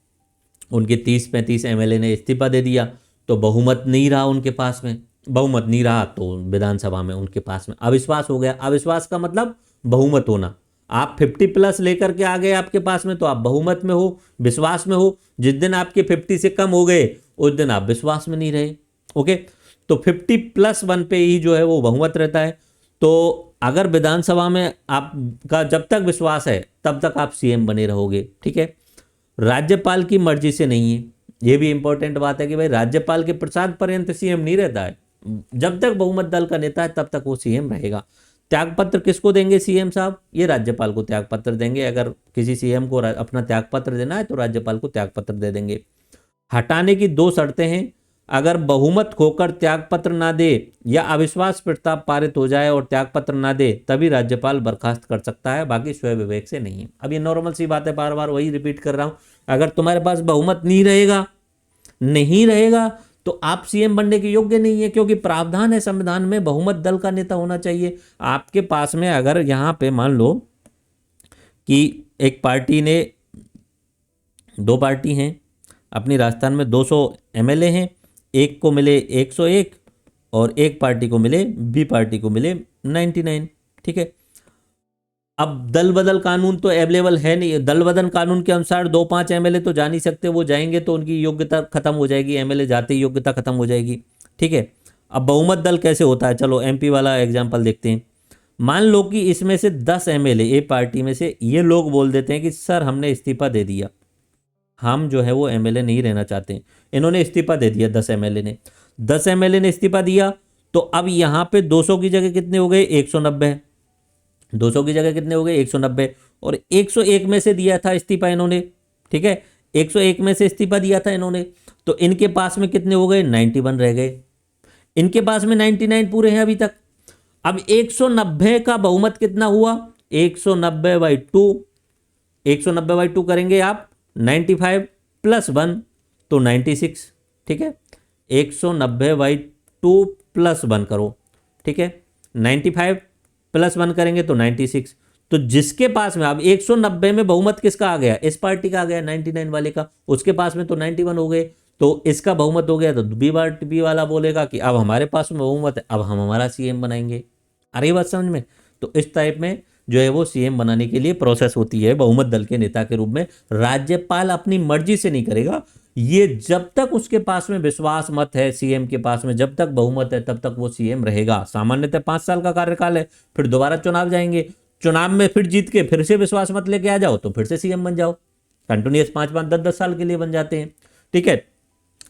उनके 30-35 एमएलए ने इस्तीफा दे दिया, तो बहुमत नहीं रहा उनके पास में। बहुमत नहीं रहा तो विधानसभा में उनके पास में अविश्वास हो गया। अविश्वास का मतलब बहुमत होना। आप 50+ लेकर के आ गए आपके पास में तो आप बहुमत में हो, विश्वास में हो। जिस दिन आपके 50 से कम हो गए उस दिन आप विश्वास में नहीं रहे। ओके, तो 50+1 पे ही जो है वो बहुमत रहता है। तो अगर विधानसभा में आपका जब तक विश्वास है तब तक आप सीएम बने रहोगे। ठीक है, राज्यपाल की मर्जी से नहीं है। ये भी इंपॉर्टेंट बात है कि भाई राज्यपाल के प्रसाद पर्यंत सीएम नहीं रहता है। जब तक बहुमत दल का नेता है तब तक वो सीएम रहेगा। त्यागपत्र किसको देंगे सीएम साहब? ये राज्यपाल को त्यागपत्र देंगे। अगर किसी सीएम को अपना त्यागपत्र देना है तो राज्यपाल को त्यागपत्र दे देंगे। हटाने की 2 शर्तें हैं। अगर बहुमत खोकर त्यागपत्र ना दे या अविश्वास प्रस्ताव पारित हो जाए और त्यागपत्र ना दे तभी राज्यपाल बर्खास्त कर सकता है, बाकी स्वयं विवेक से नहीं है। अब ये नॉर्मल सी बात है, बार बार वही रिपीट कर रहा हूं। अगर तुम्हारे पास बहुमत नहीं रहेगा तो आप सीएम बनने के योग्य नहीं है, क्योंकि प्रावधान है संविधान में बहुमत दल का नेता होना चाहिए। आपके पास में अगर यहां पे मान लो कि एक पार्टी ने 2 पार्टी हैं अपनी राजस्थान में, 200 एमएलए हैं, एक को मिले 101 और एक पार्टी को मिले, बी पार्टी को मिले 99। ठीक है, अब दल बदल कानून तो अवेलेबल है नहीं। दल बदल कानून के अनुसार 2-5 एमएलए तो जा नहीं सकते, वो जाएंगे तो उनकी योग्यता खत्म हो जाएगी, एमएलए जाते ही योग्यता खत्म हो जाएगी। ठीक है, अब बहुमत दल कैसे होता है, चलो एमपी वाला एग्जाम्पल देखते हैं। मान लो कि इसमें से 10 एमएलए, ए पार्टी में से ये लोग बोल देते हैं कि सर हमने इस्तीफा दे दिया, हम जो है वो एमएलए नहीं रहना चाहते। इन्होंने इस्तीफा दे दिया, 10 एमएलए ने इस्तीफा दिया। तो अब यहाँ पे 200 की जगह कितने हो गए? 190। 200 की जगह कितने हो गए? 190। और 101 में से दिया था इस्तीफा इन्होंने। ठीक है, 101 में से इस्तीफा दिया था इन्होंने, तो इनके पास में कितने हो गए? 91 रह गए। इनके पास में 99 पूरे हैं अभी तक। अब 190 का बहुमत कितना हुआ? 190/2। 190/2 करेंगे आप, 95 + 1 तो 96। ठीक है, 190/2 + 1 करो। ठीक है, 95 + 1 करेंगे तो 96। तो जिसके पास में अब 190 में बहुमत किसका आ गया? इस पार्टी का आ गया, 99 वाले का। उसके पास में तो 91 हो गए, तो इसका बहुमत हो गया। तो बी वाला बोलेगा कि अब हमारे पास में बहुमत है, अब हम हमारा सीएम बनाएंगे। आ रही बात समझ में? तो इस टाइप में जो है वो सीएम बनाने के लिए प्रोसेस होती है बहुमत दल के नेता के रूप में। राज्यपाल अपनी मर्जी से नहीं करेगा ये, जब तक उसके पास में विश्वास मत है सीएम के पास में, जब तक बहुमत है तब तक वो सीएम रहेगा। सामान्यतः 5 साल का कार्यकाल है, फिर दोबारा चुनाव जाएंगे, चुनाव में फिर जीत के फिर से विश्वास मत लेके आ जाओ तो फिर से सीएम बन जाओ। कंटिन्यूस 5-5, 10-10 साल के लिए बन जाते हैं। ठीक है,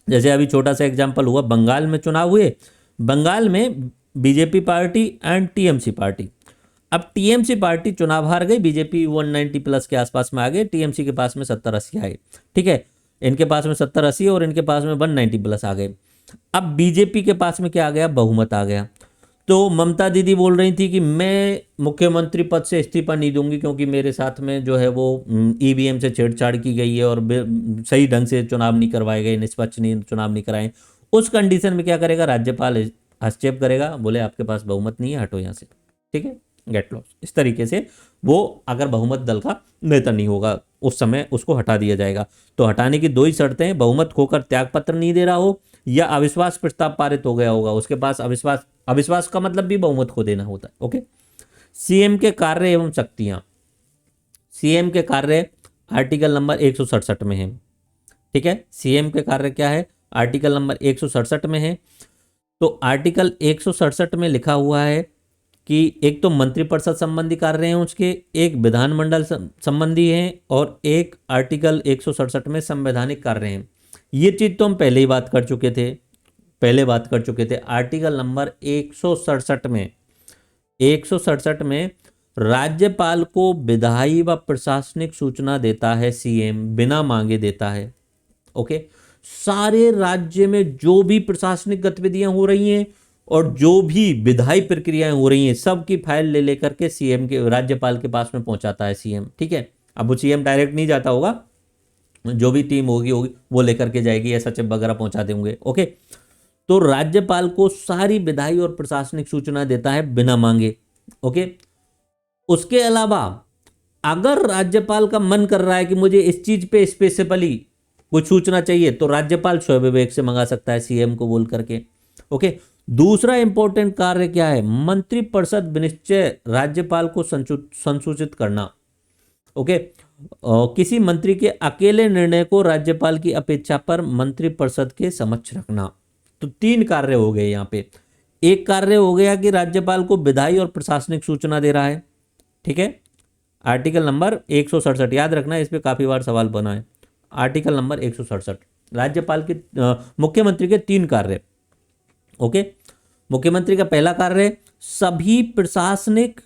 जैसे अभी छोटा सा एग्जाम्पल हुआ, बंगाल में चुनाव हुए। बंगाल में BJP party and TMC party. अब टीएमसी पार्टी चुनाव हार गई, बीजेपी 190+ के आसपास में आ गए, टीएमसी के पास में 70-80 आए। ठीक है, इनके पास में 70-80 और इनके पास में 190+ आ गए। अब बीजेपी के पास में क्या आ गया? बहुमत आ गया। तो ममता दीदी बोल रही थी कि मैं मुख्यमंत्री पद से इस्तीफा नहीं दूंगी, क्योंकि मेरे साथ में जो है वो ईवीएम से छेड़छाड़ की गई है और सही ढंग से चुनाव नहीं करवाए गए, निष्पक्ष नहीं चुनाव नहीं कराए। उस कंडीशन में क्या करेगा? राज्यपाल हस्तक्षेप करेगा, बोले आपके पास बहुमत नहीं है, हटो यहाँ से। ठीक है, गेट लॉस्ट। इस तरीके से वो अगर बहुमत दल का नेता नहीं होगा उस समय उसको हटा दिया जाएगा। तो हटाने की 2 ही शर्तें हैं, बहुमत खोकर त्यागपत्र नहीं दे रहा हो या अविश्वास प्रस्ताव पारित हो गया होगा, उसके पास अविश्वास का मतलब भी बहुमत खो देना होता है। ओके, सीएम के कार्य एवं शक्तियां। सीएम के कार्य आर्टिकल नंबर 167 में है। ठीक है, सीएम के कार्य क्या है? आर्टिकल नंबर 167 में है। तो आर्टिकल 167 में लिखा हुआ है कि एक तो मंत्रिपरिषद संबंधी कार्य हैं उसके, एक विधानमंडल संबंधी हैं और एक आर्टिकल 167 में संवैधानिक कार्य हैं। ये चीज़ तो हम पहले ही बात कर चुके थे। आर्टिकल नंबर 167 में राज्यपाल को विधायी व प्रशासनिक सूचना देता है सीएम, बिना मांगे देता है। ओके, सारे राज्य में जो भी प्रशासनिक गतिविधियां हो रही हैं और जो भी विधायी प्रक्रियाएं हो रही हैं, सबकी फाइल ले लेकर के सीएम के, राज्यपाल के पास में पहुंचाता है सीएम। ठीक है, अब वो सीएम डायरेक्ट नहीं जाता होगा, जो भी टीम होगी वो लेकर के जाएगी या सचिव वगैरह पहुंचा देंगे। ओके, तो राज्यपाल को सारी विधायी और प्रशासनिक सूचना देता है बिना मांगे। ओके, उसके अलावा अगर राज्यपाल का मन कर रहा है कि मुझे इस चीज पे स्पेसिफिकली कुछ सूचना चाहिए तो राज्यपाल स्वयं विवेक से मंगा सकता है सीएम को बोल करके। ओके, दूसरा इंपॉर्टेंट कार्य क्या है, मंत्रिपरिषद विनिश्चय राज्यपाल को संसूचित करना। ओके, किसी मंत्री के अकेले निर्णय को राज्यपाल की अपेक्षा पर मंत्रिपरिषद के समक्ष रखना। तो 3 कार्य हो गए यहाँ पे। एक कार्य हो गया कि राज्यपाल को विधायी और प्रशासनिक सूचना दे रहा है, ठीक है, आर्टिकल नंबर 167, याद रखना इस पे काफी बार सवाल बना है। आर्टिकल नंबर 167, राज्यपाल के मुख्यमंत्री के 3 कार्य। ओके, मुख्यमंत्री का पहला कार्य सभी प्रशासनिक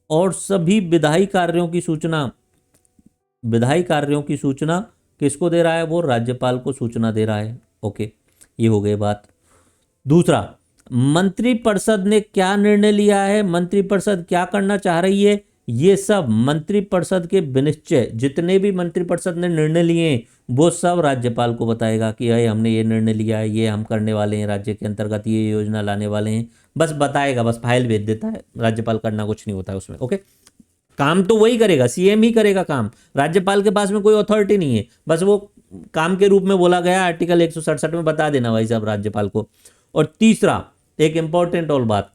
और सभी विधायी कार्यों की सूचना किसको दे रहा है, वो राज्यपाल को सूचना दे रहा है। ओके, ये हो गई बात। दूसरा, मंत्रिपरिषद ने क्या निर्णय लिया है, मंत्रिपरिषद क्या करना चाह रही है, ये सब मंत्रिपरिषद के विनिश्चय, जितने भी मंत्रिपरिषद ने निर्णय लिए हैं वो सब राज्यपाल को बताएगा कि अरे हमने ये निर्णय लिया है, ये हम करने वाले हैं, राज्य के अंतर्गत ये योजना लाने वाले हैं, बस बताएगा, बस फाइल भेज देता है, राज्यपाल करना कुछ नहीं होता है उसमें। ओके, काम तो वही करेगा, सीएम ही करेगा काम, राज्यपाल के पास में कोई अथॉरिटी नहीं है, बस वो काम के रूप में बोला गया आर्टिकल 167 में बता देना भाई साहब राज्यपाल को। और तीसरा, एक इंपॉर्टेंट और बात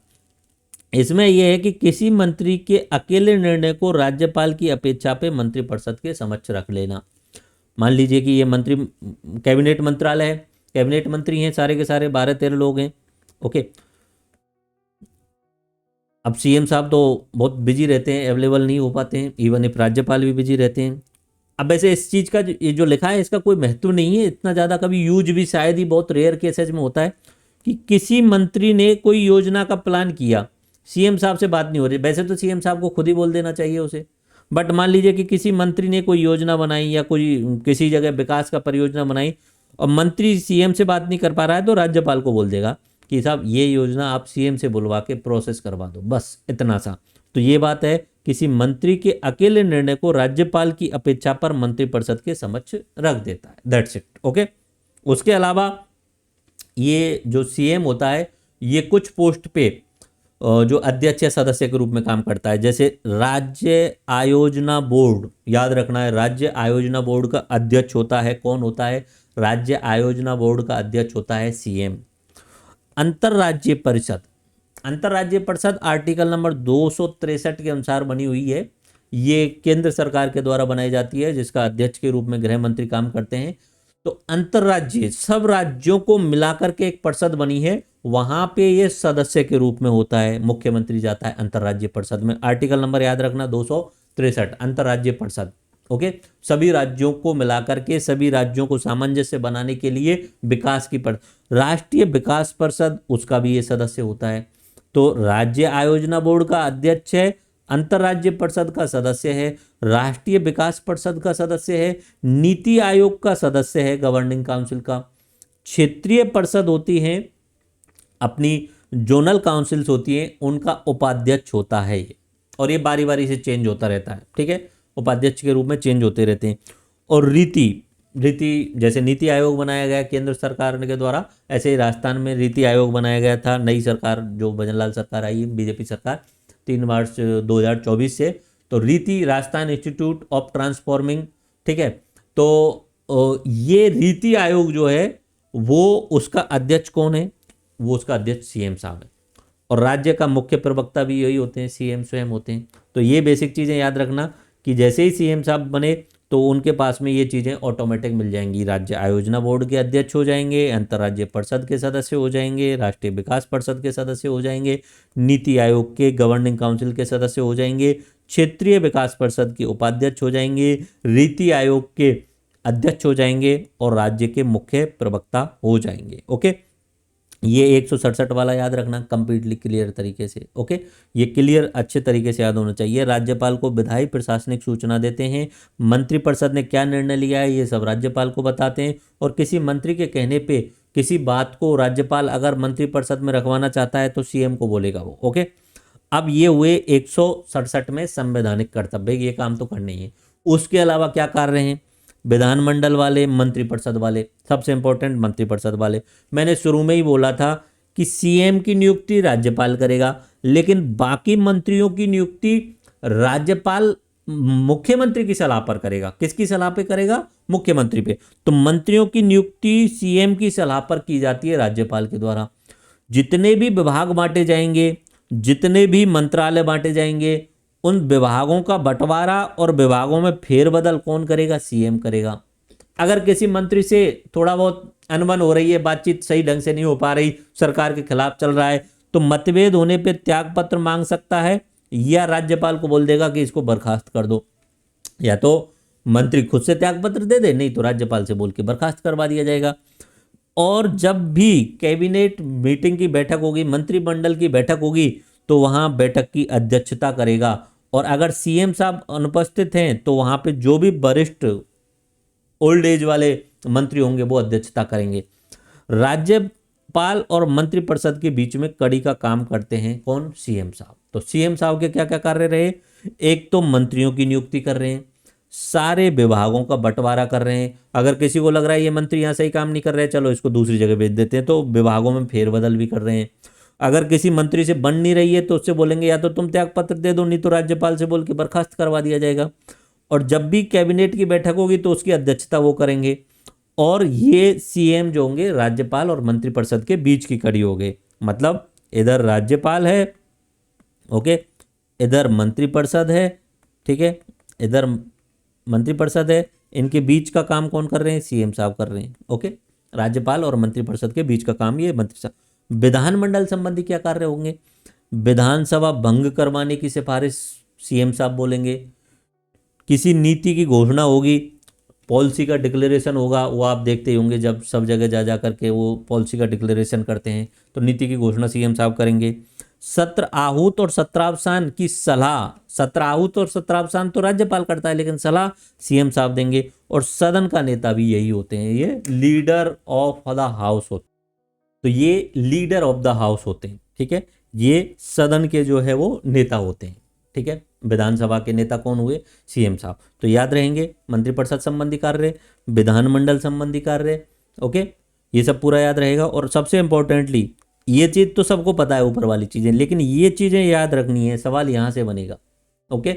इसमें यह है कि किसी मंत्री के अकेले निर्णय को राज्यपाल की अपेक्षा पे मंत्रिपरिषद के समक्ष रख लेना। मान लीजिए कि ये मंत्री कैबिनेट मंत्रालय है, कैबिनेट मंत्री हैं सारे के सारे 12-13 लोग हैं। ओके, अब सीएम साहब तो बहुत बिजी रहते हैं, अवेलेबल नहीं हो पाते हैं, इवन इफ राज्यपाल भी बिजी रहते हैं। अब वैसे इस चीज़ का ये जो लिखा है इसका कोई महत्व नहीं है इतना ज़्यादा, कभी यूज भी शायद ही बहुत रेयर केसेज में होता है कि किसी मंत्री ने कोई योजना का प्लान किया, सीएम साहब से बात नहीं हो रही, वैसे तो सीएम साहब को खुद ही बोल देना चाहिए उसे, बट मान लीजिए कि किसी मंत्री ने कोई योजना बनाई या कोई किसी जगह विकास का परियोजना बनाई और मंत्री सीएम से बात नहीं कर पा रहा है तो राज्यपाल को बोल देगा कि साहब ये योजना आप सीएम से बुलवा के प्रोसेस करवा दो, बस इतना सा। तो ये बात है, किसी मंत्री के अकेले निर्णय को राज्यपाल की अपेक्षा पर मंत्रिपरिषद के समक्ष रख देता है, दैट्स इट। ओके, उसके अलावा ये जो सीएम होता है ये कुछ पोस्ट पे जो अध्यक्ष या सदस्य के रूप में काम करता है, जैसे राज्य आयोजना बोर्ड, याद रखना है राज्य आयोजना बोर्ड का अध्यक्ष होता है, कौन होता है, राज्य आयोजना बोर्ड का अध्यक्ष होता है सीएम। अंतरराज्यीय परिषद आर्टिकल नंबर 263 के अनुसार बनी हुई है, ये केंद्र सरकार के द्वारा बनाई जाती है जिसका अध्यक्ष के रूप में गृह मंत्री काम करते हैं। तो अंतरराज्यीय सब राज्यों को मिलाकर के एक परिषद बनी है, वहां पे ये सदस्य के रूप में होता है, मुख्यमंत्री जाता है अंतरराज्यीय परिषद में। आर्टिकल नंबर याद रखना 263, अंतरराज्यीय परिषद। ओके, सभी राज्यों को मिलाकर के, सभी राज्यों को सामंजस्य बनाने के लिए विकास की राष्ट्रीय विकास परिषद, उसका भी ये सदस्य होता है। तो राज्य आयोजना बोर्ड का अध्यक्ष है, अंतरराज्यीय परिषद का सदस्य है, राष्ट्रीय विकास परिषद का सदस्य है, नीति आयोग का सदस्य है, गवर्निंग काउंसिल का। क्षेत्रीय परिषद होती हैं, अपनी जोनल काउंसिल्स होती हैं, उनका उपाध्यक्ष होता है ये, और ये बारी बारी से चेंज होता रहता है, ठीक है, उपाध्यक्ष के रूप में चेंज होते रहते हैं। और रीति जैसे नीति आयोग बनाया गया केंद्र सरकार के द्वारा, ऐसे ही राजस्थान में रीति आयोग बनाया गया था, नई सरकार जो भजनलाल सरकार आई है, बीजेपी सरकार 3 मार्च 2024 से। तो रीति राजस्थान इंस्टीट्यूट ऑफ ट्रांसफॉर्मिंग, ठीक है। तो ये रीति आयोग जो है वो उसका अध्यक्ष कौन है, वो उसका अध्यक्ष सीएम साहब है, और राज्य का मुख्य प्रवक्ता भी यही होते हैं, सीएम स्वयं होते हैं। तो ये बेसिक चीज़ें याद रखना कि जैसे ही सीएम साहब बने तो उनके पास में ये चीज़ें ऑटोमेटिक मिल जाएंगी, राज्य आयोजना बोर्ड के अध्यक्ष हो जाएंगे, अंतर्राज्यीय परिषद के सदस्य हो जाएंगे, राष्ट्रीय विकास परिषद के सदस्य हो जाएंगे, नीति आयोग के गवर्निंग काउंसिल के सदस्य हो जाएंगे, क्षेत्रीय विकास परिषद के उपाध्यक्ष हो जाएंगे, रीति आयोग के अध्यक्ष हो जाएंगे, और राज्य के मुख्य प्रवक्ता हो जाएंगे। ओके, ये 167 वाला याद रखना कंप्लीटली क्लियर तरीके से। ओके, ये क्लियर अच्छे तरीके से याद होना चाहिए। राज्यपाल को विधायी प्रशासनिक सूचना देते हैं, मंत्रिपरिषद ने क्या निर्णय लिया है ये सब राज्यपाल को बताते हैं, और किसी मंत्री के कहने पे किसी बात को राज्यपाल अगर मंत्रिपरिषद में रखवाना चाहता है तो सीएम को बोलेगा वो। ओके, अब ये हुए 167 में संवैधानिक कर्तव्य, ये काम तो करने ही है। उसके अलावा क्या कार्य हैं, विधानमंडल वाले, मंत्रिपरिषद वाले, सबसे इंपॉर्टेंट मंत्रिपरिषद वाले। मैंने शुरू में ही बोला था कि सीएम की नियुक्ति राज्यपाल करेगा, लेकिन बाकी मंत्रियों की नियुक्ति राज्यपाल मुख्यमंत्री की सलाह पर करेगा। किसकी सलाह पे करेगा? मुख्यमंत्री पे। तो मंत्रियों की नियुक्ति सीएम की सलाह पर की जाती है राज्यपाल के द्वारा। जितने भी विभाग बांटे जाएंगे, जितने भी मंत्रालय बांटे जाएंगे, उन विभागों का बंटवारा और विभागों में फेरबदल कौन करेगा? सीएम करेगा। अगर किसी मंत्री से थोड़ा बहुत अनबन हो रही है, बातचीत सही ढंग से नहीं हो पा रही, सरकार के खिलाफ चल रहा है, तो मतभेद होने पे त्याग पत्र मांग सकता है, या राज्यपाल को बोल देगा कि इसको बर्खास्त कर दो। या तो मंत्री खुद से त्याग पत्र दे दे, नहीं तो राज्यपाल से बोल के बर्खास्त करवा दिया जाएगा। और जब भी कैबिनेट मीटिंग की बैठक होगी, मंत्रिमंडल की बैठक होगी, तो वहां बैठक की अध्यक्षता करेगा। और अगर सीएम साहब अनुपस्थित हैं तो वहां पे जो भी वरिष्ठ ओल्ड एज वाले मंत्री होंगे वो अध्यक्षता करेंगे। राज्यपाल और मंत्रिपरिषद के बीच में कड़ी का काम करते हैं कौन? सीएम साहब। तो सीएम साहब के क्या क्या कार्य रहे? एक तो मंत्रियों की नियुक्ति कर रहे हैं, सारे विभागों का बंटवारा कर रहे हैं। अगर किसी को लग रहा है ये मंत्री यहाँ सही काम नहीं कर रहे, चलो इसको दूसरी जगह भेज देते हैं, तो विभागों में फेरबदल भी कर रहे हैं। अगर किसी मंत्री से बन नहीं रही है तो उससे बोलेंगे या तो तुम त्याग पत्र दे दो, नहीं तो राज्यपाल से बोल के बर्खास्त करवा दिया जाएगा। और जब भी कैबिनेट की बैठक होगी तो उसकी अध्यक्षता वो करेंगे। और ये सीएम जो होंगे राज्यपाल और मंत्रिपरिषद के बीच की कड़ी हो गई। मतलब इधर राज्यपाल है, ओके, इधर मंत्रिपरिषद है, ठीक है, इधर मंत्रिपरिषद है, इनके बीच का काम कौन कर रहे हैं? सीएम साहब कर रहे हैं। ओके, राज्यपाल और मंत्रिपरिषद के बीच का काम ये मंत्री साहब। विधानमंडल संबंधी क्या कार्य होंगे? विधानसभा भंग करवाने की सिफारिश सीएम साहब बोलेंगे। किसी नीति की घोषणा होगी, पॉलिसी का डिक्लेरेशन होगा, वो आप देखते ही होंगे जब सब जगह जा जा करके वो पॉलिसी का डिक्लेरेशन करते हैं, तो नीति की घोषणा सीएम साहब करेंगे। सत्र आहूत और सत्रावसान की सलाह, सत्र आहूत और सत्रावसान तो राज्यपाल करता है, लेकिन सलाह सीएम साहब देंगे। और सदन का नेता भी यही होते हैं, ये लीडर ऑफ द हाउस होते हैं। तो ये लीडर ऑफ द हाउस होते हैं, ठीक है, ये सदन के जो है वो नेता होते हैं, ठीक है। विधानसभा के नेता कौन हुए? सीएम साहब। तो याद रहेंगे, मंत्रिपरिषद संबंधी कार्य, विधानमंडल संबंधी कार्य, ओके, ये सब पूरा याद रहेगा। और सबसे इंपॉर्टेंटली ये चीज़ तो सबको पता है ऊपर वाली चीज़ें, लेकिन ये चीज़ें याद रखनी है, सवाल यहाँ से बनेगा। ओके,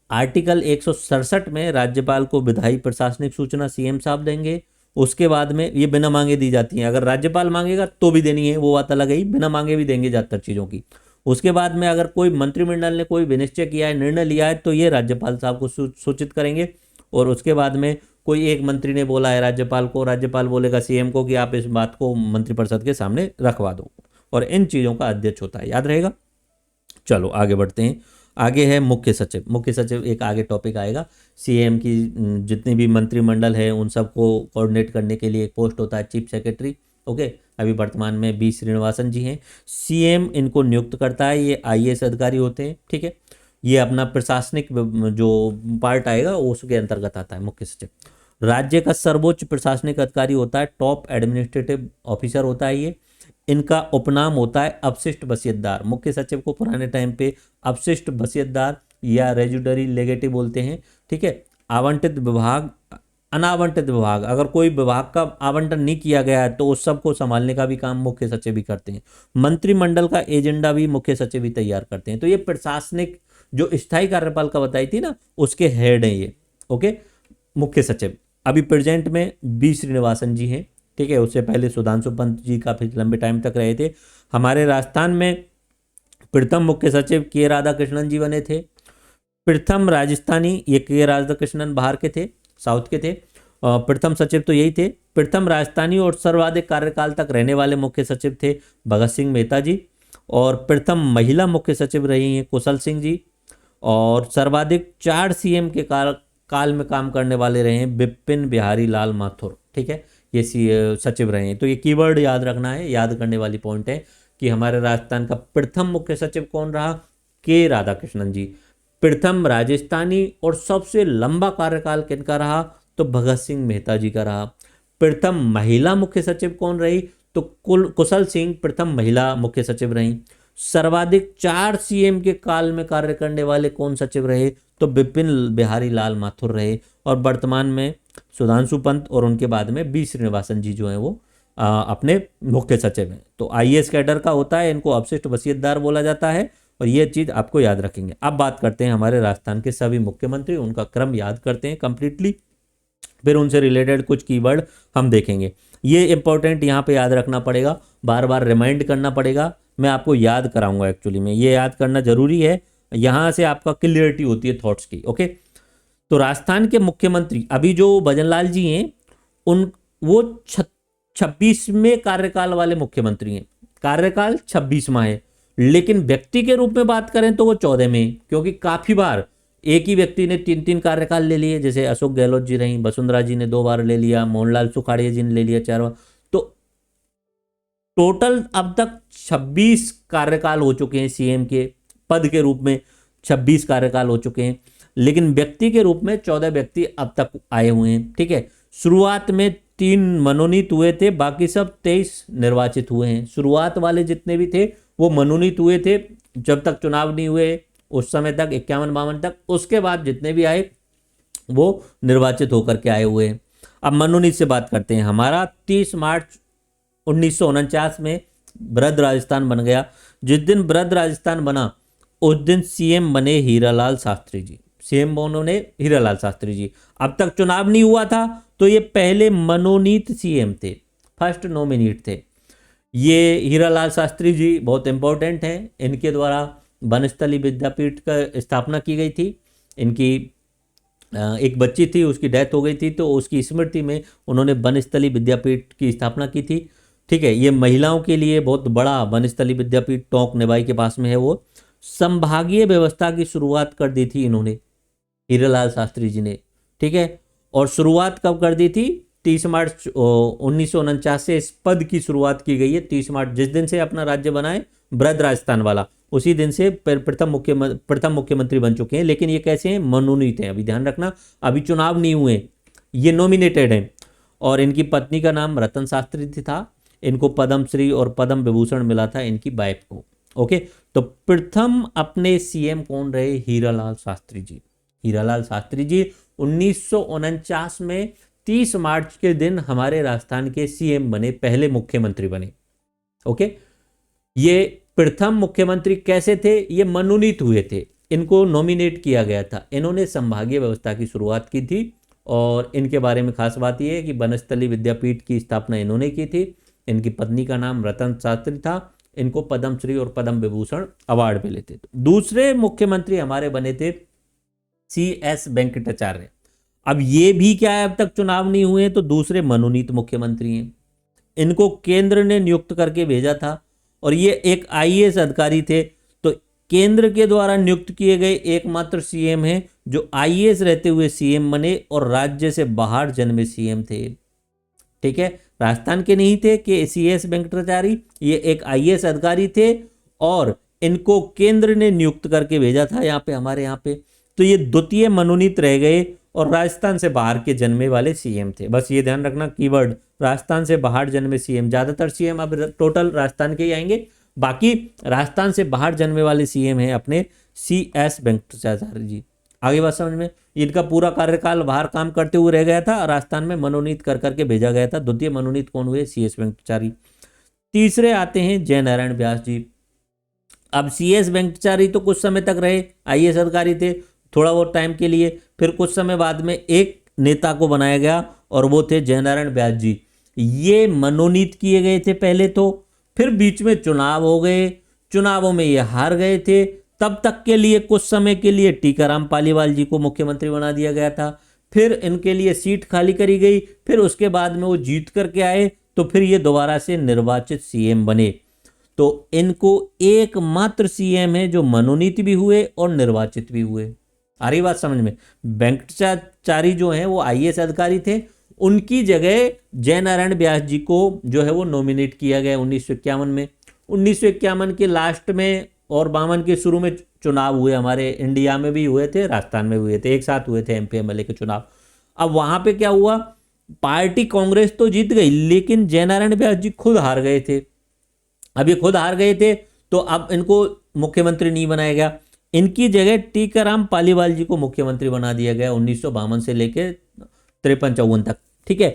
आर्टिकल 167 में राज्यपाल को विधायी प्रशासनिक सूचना सीएम साहब देंगे। उसके बाद में ये बिना मांगे दी जाती हैं, अगर राज्यपाल मांगेगा तो भी देनी है, वो बात अलग है, बिना मांगे भी देंगे ज़्यादातर चीज़ों की। उसके बाद में अगर कोई मंत्रिमंडल ने कोई विनिश्चय किया है, निर्णय लिया है, तो ये राज्यपाल साहब को सूचित करेंगे। और उसके बाद में कोई एक मंत्री ने बोला है राज्यपाल को, राज्यपाल बोलेगा सीएम को कि आप इस बात को मंत्रिपरिषद के सामने रखवा दो। और इन चीज़ों का अध्यक्ष होता है, याद रहेगा। चलो आगे बढ़ते हैं। आगे है मुख्य सचिव। मुख्य सचिव एक आगे टॉपिक आएगा। सीएम की जितने भी मंत्रिमंडल है उन सबको कोऑर्डिनेट करने के लिए एक पोस्ट होता है चीफ सेक्रेटरी। ओके, अभी वर्तमान में बी श्रीनिवासन जी हैं। सीएम इनको नियुक्त करता है, ये आईएएस अधिकारी होते हैं, ठीक है। ये अपना प्रशासनिक जो पार्ट आएगा उसके अंतर्गत आता है मुख्य सचिव। राज्य का सर्वोच्च प्रशासनिक अधिकारी होता है, टॉप एडमिनिस्ट्रेटिव ऑफिसर होता है ये। इनका उपनाम होता है अपशिष्ट वसीयतदार। मुख्य सचिव को पुराने टाइम पे अपशिष्ट वसीयतदार या रेजिडरी लेगेटी बोलते हैं, ठीक है। आवंटित विभाग, अनावंटित विभाग, अगर कोई विभाग का आवंटन नहीं किया गया है तो उस सब को संभालने का भी काम मुख्य सचिव भी करते हैं। मंत्रिमंडल का एजेंडा भी मुख्य सचिव ही तैयार करते हैं। तो ये प्रशासनिक जो स्थायी कार्यपाल का बताई थी ना, उसके हेड हैं ये, ओके, मुख्य सचिव। अभी प्रेजेंट में बी श्रीनिवासन जी हैं, ठीक है। उससे पहले सुधांशु पंत जी काफी लंबे टाइम तक रहे थे। हमारे राजस्थान में प्रथम मुख्य सचिव के राधाकृष्णन जी बने थे। प्रथम राजस्थानी, ये के राधाकृष्णन बाहर के थे, साउथ के थे। प्रथम सचिव तो यही थे। प्रथम राजस्थानी और सर्वाधिक कार्यकाल तक रहने वाले मुख्य सचिव थे भगत सिंह मेहता जी। और प्रथम महिला मुख्य सचिव रही हैं कुशल सिंह जी। और सर्वाधिक 4 सीएम के काल में काम करने वाले रहे हैं बिपिन बिहारी लाल माथुर, ठीक है, ये सचिव रहे हैं। तो ये कीवर्ड याद रखना है, याद करने वाली पॉइंट है कि हमारे राजस्थान का प्रथम मुख्य सचिव कौन रहा? के राधाकृष्णन जी। प्रथम राजस्थानी और सबसे लंबा कार्यकाल किनका रहा? तो भगत सिंह मेहता जी का रहा। प्रथम महिला मुख्य सचिव कौन रही? तो कुशल सिंह प्रथम महिला मुख्य सचिव रही। सर्वाधिक 4 सीएम के काल में कार्य करने वाले कौन सचिव रहे, तो विपिन बिहारी लाल माथुर रहे। और वर्तमान में सुधांशु पंत और उनके बाद में बी श्रीनिवासन जी जो हैं वो अपने मुख्य सचिव हैं। तो आईएएस कैडर का होता है, इनको अवशिष्ट वसीयतदार बोला जाता है, और ये चीज़ आपको याद रखेंगे। अब बात करते हैं हमारे राजस्थान के सभी मुख्यमंत्री, उनका क्रम याद करते हैं कंप्लीटली, फिर उनसे रिलेटेड कुछ कीवर्ड हम देखेंगे। ये इंपॉर्टेंट यहाँ पे याद रखना पड़ेगा, बार बार रिमाइंड करना पड़ेगा, मैं आपको याद कराऊंगा। एक्चुअली में ये याद करना जरूरी है, यहाँ से आपका क्लियरिटी होती है थॉट्स की। ओके, तो राजस्थान के मुख्यमंत्री अभी जो भजनलाल जी हैं, उन वो 26वें कार्यकाल वाले मुख्यमंत्री हैं। कार्यकाल 26वां है, लेकिन व्यक्ति के रूप में बात करें तो वो 14 में, क्योंकि काफी बार एक ही व्यक्ति ने 3-3 कार्यकाल ले लिए। जैसे अशोक गहलोत जी रही, वसुंधरा जी ने 2 बार ले लिया, मोहनलाल सुखाड़िया जी ने ले लिया 4 बार। तो टोटल अब तक 26 कार्यकाल हो चुके हैं सीएम के पद के रूप में, 26 कार्यकाल हो चुके हैं, लेकिन व्यक्ति के रूप में 14 व्यक्ति अब तक आए हुए हैं। ठीक है, शुरुआत में 3 मनोनीत हुए थे, बाकी सब 23 निर्वाचित हुए हैं। शुरुआत वाले जितने भी थे वो मनोनीत हुए थे, जब तक चुनाव नहीं हुए उस समय तक 51-52 तक। उसके बाद जितने भी आए वो निर्वाचित होकर के आए हुए हैं। अब मनोनीत से बात करते हैं। हमारा 30 मार्च 1949 में वृद्ध राजस्थान बन गया। जिस दिन वृद्ध राजस्थान बना उस दिन सीएम बने हीरालाल शास्त्री जी। सीएम उन्होंने हीरालाल शास्त्री जी। अब तक चुनाव नहीं हुआ था, तो ये पहले मनोनीत सीएम थे, फर्स्ट नॉमिनेट थे। ये हीरालाल शास्त्री जी बहुत इंपॉर्टेंट हैं। इनके द्वारा बनस्थली विद्यापीठ का स्थापना की गई थी। इनकी एक बच्ची थी, उसकी डेथ हो गई थी, तो उसकी स्मृति में उन्होंने बनस्थली विद्यापीठ की स्थापना की थी। ठीक है, ये महिलाओं के लिए बहुत बड़ा बनस्थली विद्यापीठ टोंक निवाई के पास में है। वो संभागीय व्यवस्था की शुरुआत कर दी थी इन्होंने, हीरालाल शास्त्री जी ने। ठीक है, और शुरुआत कब कर दी थी? 30 मार्च 1949 से इस पद की शुरुआत की गई है। 30 मार्च जिस दिन से अपना राज्य बनाए वृद्ध राजस्थान वाला, उसी दिन से प्रथम मुख्यमंत्री बन चुके हैं। लेकिन ये कैसे हैं? मनोनीत हैं। अभी ध्यान रखना, अभी चुनाव नहीं हुए, ये नॉमिनेटेड हैं। और इनकी पत्नी का नाम रतन शास्त्री था। इनको पद्मश्री और पद्म विभूषण मिला था इनकी वाइफ को। ओके, तो प्रथम अपने सीएम कौन रहे? हीरालाल शास्त्री जी। हीरालाल शास्त्री जी 1949 में 30 मार्च के दिन हमारे राजस्थान के सीएम बने, पहले मुख्यमंत्री बने। ओके, ये प्रथम मुख्यमंत्री कैसे थे? ये मनोनीत हुए थे, इनको नॉमिनेट किया गया था। इन्होंने संभागीय व्यवस्था की शुरुआत की थी, और इनके बारे में खास बात यह है कि बनस्थली विद्यापीठ की स्थापना इन्होंने की थी। इनकी पत्नी का नाम रतन शास्त्री था। इनको पद्मश्री और पद्म विभूषण अवार्ड मिले थे। दूसरे मुख्यमंत्री हमारे बने थे CS वेंकटाचार्य। अब ये भी क्या है, अब तक चुनाव नहीं हुए, तो दूसरे मनोनीत मुख्यमंत्री हैं। इनको केंद्र ने नियुक्त करके भेजा था, और ये एक IAS अधिकारी थे। तो केंद्र के द्वारा नियुक्त किए गए एकमात्र सीएम हैं जो IAS रहते हुए सीएम बने, और राज्य से बाहर जन्मे सीएम थे। ठीक है, राजस्थान के नहीं थे कि CS वेंकटाचार्य, ये एक IAS अधिकारी थे, और इनको केंद्र ने नियुक्त करके भेजा था यहाँ पे, हमारे यहाँ पे। तो ये द्वितीय मनोनीत रह गए, और राजस्थान से बाहर के जन्मे वाले सीएम थे। बस ये ध्यान रखना कीवर्ड, राजस्थान से बाहर जन्मे सीएम। ज्यादातर सीएम अब टोटल राजस्थान के ही आएंगे, बाकी राजस्थान से बाहर जन्मे वाले सीएम हैं अपने CS वेंकटाचार्य जी। आगे बात समझ में? इनका पूरा कार्यकाल बाहर काम करते हुए रह गया था, राजस्थान में मनोनीत कर करके भेजा गया था। द्वितीय मनोनीत कौन हुए? CS वेंकटाचार्य। तीसरे आते हैं जयनारायण व्यास जी। अब CS वेंकटाचार्य तो कुछ समय तक रहे, IAS अधिकारी थे, थोड़ा बहुत टाइम के लिए। फिर कुछ समय बाद में एक नेता को बनाया गया, और वो थे जयनारायण व्यास जी। ये मनोनीत किए गए थे पहले तो, फिर बीच में चुनाव हो गए, चुनावों में ये हार गए थे। तब तक के लिए कुछ समय के लिए टीकाराम पालीवाल जी को मुख्यमंत्री बना दिया गया था। फिर इनके लिए सीट खाली करी गई, फिर उसके बाद में वो जीत करके आए, तो फिर ये दोबारा से निर्वाचित सीएम बने। तो इनको एकमात्र सीएम है जो मनोनीत भी हुए और निर्वाचित भी हुए। आ रही बात समझ में? वेंकटाचार्य जो हैं वो IAS अधिकारी थे, उनकी जगह जयनारायण व्यास जी को जो है वो नॉमिनेट किया गया 1951 में। 1951 के लास्ट में और 52 के शुरू में चुनाव हुए, हमारे इंडिया में भी हुए थे, राजस्थान में भी हुए थे, एक साथ हुए थे MP MLA के चुनाव। अब वहां पे क्या हुआ, पार्टी कांग्रेस तो जीत गई, लेकिन जयनारायण व्यास जी खुद हार गए थे। अब ये खुद हार गए थे, तो अब इनको मुख्यमंत्री नहीं बनाया गया। इनकी जगह टीकाराम पालीवाल जी को मुख्यमंत्री बना दिया गया 1952 से लेकर 53-54 तक। ठीक है,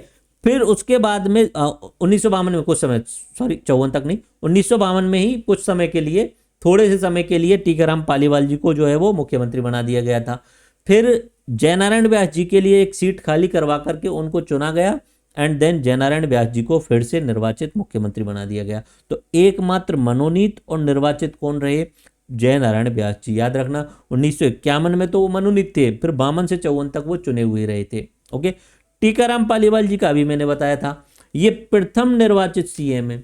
फिर उसके बाद में 1952 में कुछ समय, सॉरी 54 तक नहीं, 1952 में ही कुछ समय के लिए, थोड़े से समय के लिए टीकाराम पालीवाल जी को जो है वो मुख्यमंत्री बना दिया गया था। फिर जयनारायण व्यास जी के लिए एक सीट खाली करवा करके उनको चुना गया एंड देन जयनारायण व्यास जी को फिर से निर्वाचित मुख्यमंत्री बना दिया गया। तो एकमात्र मनोनीत और निर्वाचित कौन रहे? जयनारायण व्यास जी। याद रखना 1951 में तो वो मनोनीत थे, फिर 52 से 54 तक वो चुने हुए रहे थे। ओके, टीकाराम पालीवाल जी का अभी मैंने बताया था, ये प्रथम निर्वाचित सीएम है,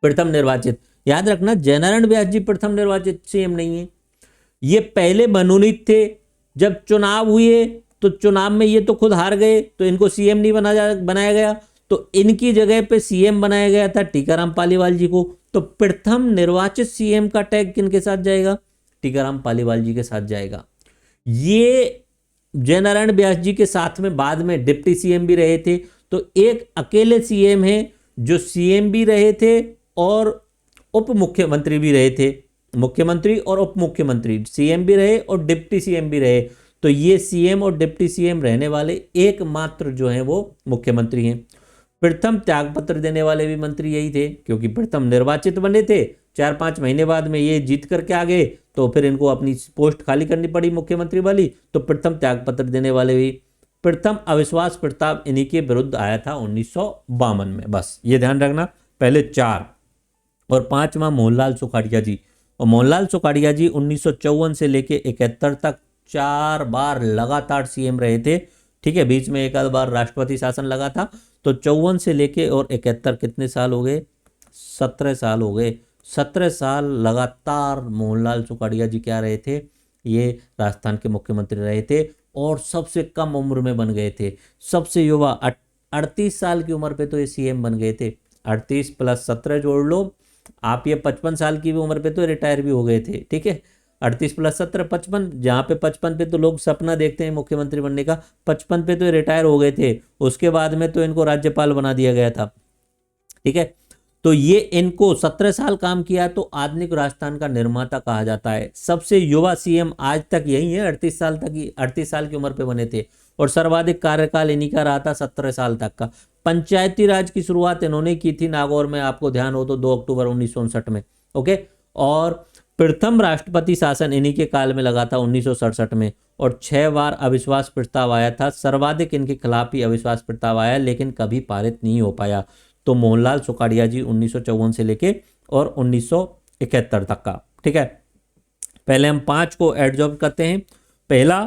प्रथम निर्वाचित। याद रखना जयनारायण व्यास जी प्रथम निर्वाचित सीएम नहीं है, ये पहले मनोनीत थे। जब चुनाव हुए तो चुनाव में ये तो खुद हार गए, तो इनको सीएम नहीं बनाया गया, तो इनकी जगह पे सीएम बनाया गया था टीकाराम पालीवाल जी को। तो प्रथम निर्वाचित सीएम का टैग किनके साथ जाएगा? टीकाराम पालीवाल जी के साथ जाएगा। ये जयनारायण व्यास जी के साथ में बाद में डिप्टी सीएम भी रहे थे। तो एक अकेले सीएम है जो सीएम भी रहे थे और उप मुख्यमंत्री भी रहे थे। मुख्यमंत्री और उप मुख्यमंत्री, सीएम भी रहे और डिप्टी सीएम भी रहे। तो ये सीएम और डिप्टी सीएम रहने वाले एकमात्र जो हैं वो मुख्यमंत्री हैं। प्रथम त्यागपत्र देने वाले भी मंत्री यही थे, क्योंकि प्रथम निर्वाचित बने थे, 4-5 महीने बाद में ये जीत करके आ गए, तो फिर इनको अपनी पोस्ट खाली करनी पड़ी मुख्यमंत्री वाली, तो प्रथम त्यागपत्र देने वाले भी। प्रथम अविश्वास प्रस्ताव इन्हीं के विरुद्ध आया था 1952 में। बस ये ध्यान रखना, पहले 4 और 5वां मोहनलाल सुखाड़िया जी। और मोहनलाल सुखाड़िया जी 1954 से लेके 71 तक 4 बार लगातार सीएम रहे थे। ठीक है, बीच में एक आध बार राष्ट्रपति शासन लगा था। तो 54 से लेके और 71 कितने साल हो गए? 17 साल हो गए। 17 साल लगातार मोहनलाल सुखाड़िया जी क्या रहे थे? ये राजस्थान के मुख्यमंत्री रहे थे और सबसे कम उम्र में बन गए थे, सबसे युवा 38 साल की उम्र पे तो ये सीएम बन गए थे। 38 + 17 जोड़ लो आप, ये 55 साल की भी उम्र पे तो रिटायर भी हो गए थे। ठीक है, 38 + 17 55, जहाँ पे 55 पे तो लोग सपना देखते हैं मुख्यमंत्री बनने का, 55 पे तो रिटायर हो गए थे। उसके बाद में तो इनको राज्यपाल बना दिया गया था। ठीक है, तो ये इनको 17 साल काम किया, तो आधुनिक राजस्थान का निर्माता कहा जाता है। सबसे युवा सीएम आज तक यही है, 38 साल तक, 38 साल की उम्र पे बने थे। और सर्वाधिक कार्यकाल इन्हीं का रहा था 17 साल तक का। पंचायती राज की शुरुआत इन्होंने की थी नागौर में, आपको ध्यान हो तो 2 अक्टूबर 1959 में। ओके, और प्रथम राष्ट्रपति शासन इन्हीं के काल में लगा था 1967 में। और 6 बार अविश्वास प्रस्ताव आया था, सर्वाधिक इनके खिलाफ ही अविश्वास प्रस्ताव आया, लेकिन कभी पारित नहीं हो पाया। तो मोहनलाल सुखाड़िया जी 1954 से लेके और 1971 तक का। ठीक है, पहले हम 5 को एडजॉर्ब करते हैं। पहला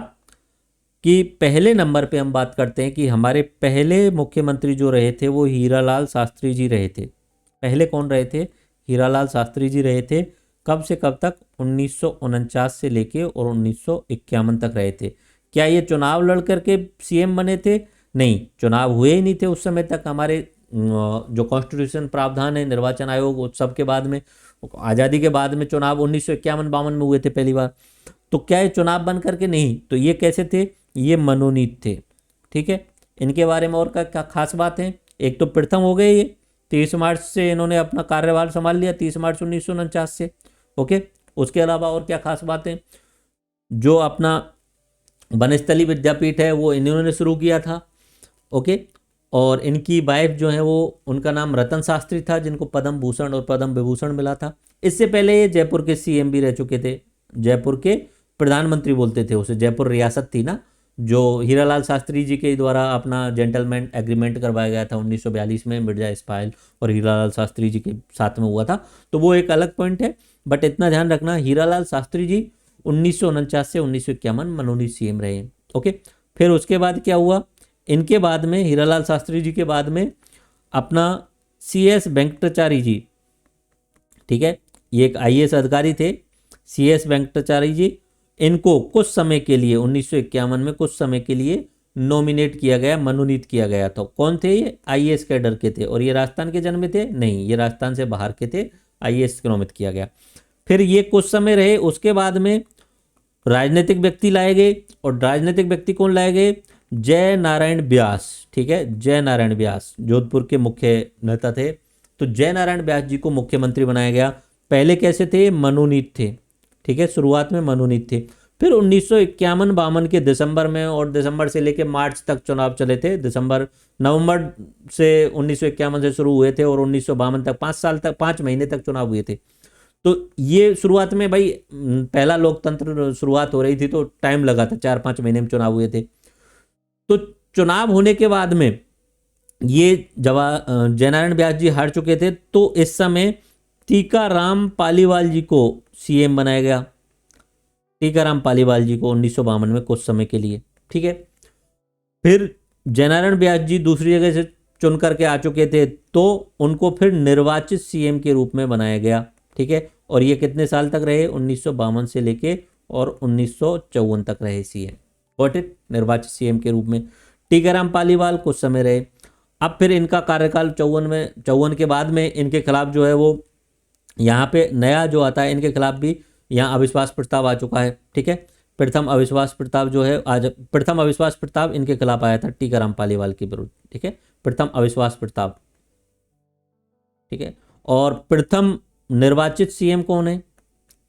कि पहले नंबर पे हम बात करते हैं कि हमारे पहले मुख्यमंत्री जो रहे थे वो हीरालाल शास्त्री जी रहे थे। पहले कौन रहे थे? हीरालाल शास्त्री जी रहे थे। कब से कब तक? 1949 से लेके और 1951 तक रहे थे। क्या ये चुनाव लड़ करके सीएम बने थे? नहीं, चुनाव हुए ही नहीं थे उस समय तक। हमारे जो कॉन्स्टिट्यूशन प्रावधान है, निर्वाचन आयोग, उस सब के बाद में, आज़ादी के बाद में चुनाव 1951-52 में हुए थे पहली बार। तो क्या ये चुनाव बन करके? नहीं। तो ये कैसे थे? ये मनोनीत थे। ठीक है, इनके बारे में और क्या खास बात है? एक तो प्रथम हो गए, ये 30 मार्च से इन्होंने अपना कार्यभार संभाल लिया, 30 मार्च 1949 से। ओके, उसके अलावा और क्या खास बात है? जो अपना वनस्थली विद्यापीठ है वो इन्होंने शुरू किया था। ओके, और इनकी वाइफ जो है वो, उनका नाम रतन शास्त्री था, जिनको पद्म भूषण और पद्म विभूषण मिला था। इससे पहले ये जयपुर के सीएम भी रह चुके थे, जयपुर के प्रधानमंत्री बोलते थे उसे, जयपुर रियासत थी ना, जो हीरालाल शास्त्री जी के द्वारा अपना जेंटलमैन एग्रीमेंट करवाया गया था 1942 में, मिर्जा इस्माइल और हीरालाल शास्त्री जी के साथ में हुआ था। तो वो एक अलग पॉइंट है, बट इतना ध्यान रखना, हीरालाल शास्त्री जी 1949 से 1951 मनोनीत सीएम रहे। ओके, फिर उसके बाद क्या हुआ? इनके बाद में, हीरालाल शास्त्री जी के बाद में, अपना CS वेंकटाचार्य जी। ठीक है, ये एक IAS अधिकारी थे, CS वेंकटाचार्य जी। इनको कुछ समय के लिए 1951 में कुछ समय के लिए नॉमिनेट किया गया, मनोनीत किया गया था। कौन थे ये? IAS कैडर के थे। और ये राजस्थान के जन्मे थे? नहीं, ये राजस्थान से बाहर के थे, IAS को नॉमिनेट किया गया। फिर ये कुछ समय रहे, उसके बाद में राजनीतिक व्यक्ति लाए गए। और राजनीतिक व्यक्ति कौन लाए गए? जय नारायण व्यास। ठीक है, जय नारायण व्यास जोधपुर के मुख्य नेता थे। तो जय नारायण व्यास जी को मुख्यमंत्री बनाया गया पहले कैसे थे, मनोनीत थे, ठीक है, शुरुआत में मनोनीत थे। फिर 1951-52 के दिसंबर में, और दिसंबर से लेके मार्च तक चुनाव चले थे। नवंबर से 1951 से शुरू हुए थे और 1952 तक 5 साल तक 5 महीने तक चुनाव हुए थे। तो ये शुरुआत में भाई पहला लोकतंत्र शुरुआत हो रही थी तो टाइम लगा था, 4-5 महीने में चुनाव हुए थे। तो चुनाव होने के बाद में ये जयनारायण व्यास जी हार चुके थे, तो इस समय टीकाराम पालीवाल जी को सीएम बनाया गया। टीकाराम पालीवाल जी को 1952 में कुछ समय के लिए, ठीक है। फिर जयनारायण व्यास जी दूसरी जगह से चुन करके आ चुके थे, तो उनको फिर निर्वाचित सीएम के रूप में बनाया गया, ठीक है। और ये कितने साल तक रहे, 1952 से लेके और 1954 तक रहे सीएम, गॉट इट, निर्वाचित सीएम के रूप में। टीकाराम पालीवाल कुछ समय रहे। अब फिर इनका कार्यकाल 54 के बाद में इनके खिलाफ जो है वो यहाँ पे नया जो आता है, इनके खिलाफ भी यहाँ अविश्वास प्रस्ताव आ चुका है, ठीक है। प्रथम अविश्वास प्रस्ताव जो है आज, प्रथम अविश्वास प्रस्ताव इनके खिलाफ आया था टीकाराम पालीवाल के विरुद्ध, ठीक है, प्रथम अविश्वास प्रस्ताव, ठीक है। और प्रथम निर्वाचित सीएम कौन है,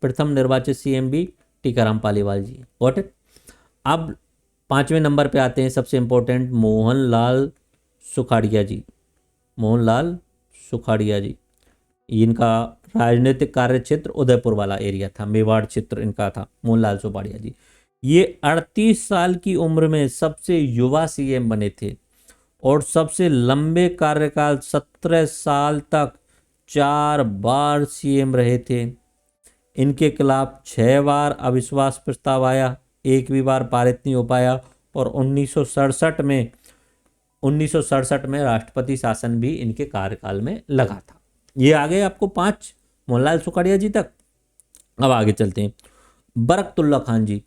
प्रथम निर्वाचित सीएम भी टीकाराम पालीवाल जी, गॉट इट। अब 5वें नंबर पे आते हैं, सबसे इंपॉर्टेंट, मोहनलाल सुखाड़िया जी। मोहनलाल सुखाड़िया जी, इनका राजनीतिक कार्य क्षेत्र उदयपुर वाला एरिया था, मेवाड़ क्षेत्र इनका था, मोहनलाल सुखाड़िया जी। ये 38 साल की उम्र में सबसे युवा सीएम बने थे और सबसे लंबे कार्यकाल 17 साल तक 4 बार सीएम रहे थे। इनके खिलाफ 6 बार अविश्वास प्रस्ताव आया, एक भी बार पारित नहीं हो पाया। और 1967 में राष्ट्रपति शासन भी इनके कार्यकाल में लगा था। ये आ गए आपको 5 मोहनलाल सुखाड़िया जी तक। अब आगे चलते हैं, बरकतुल्ला खान जी,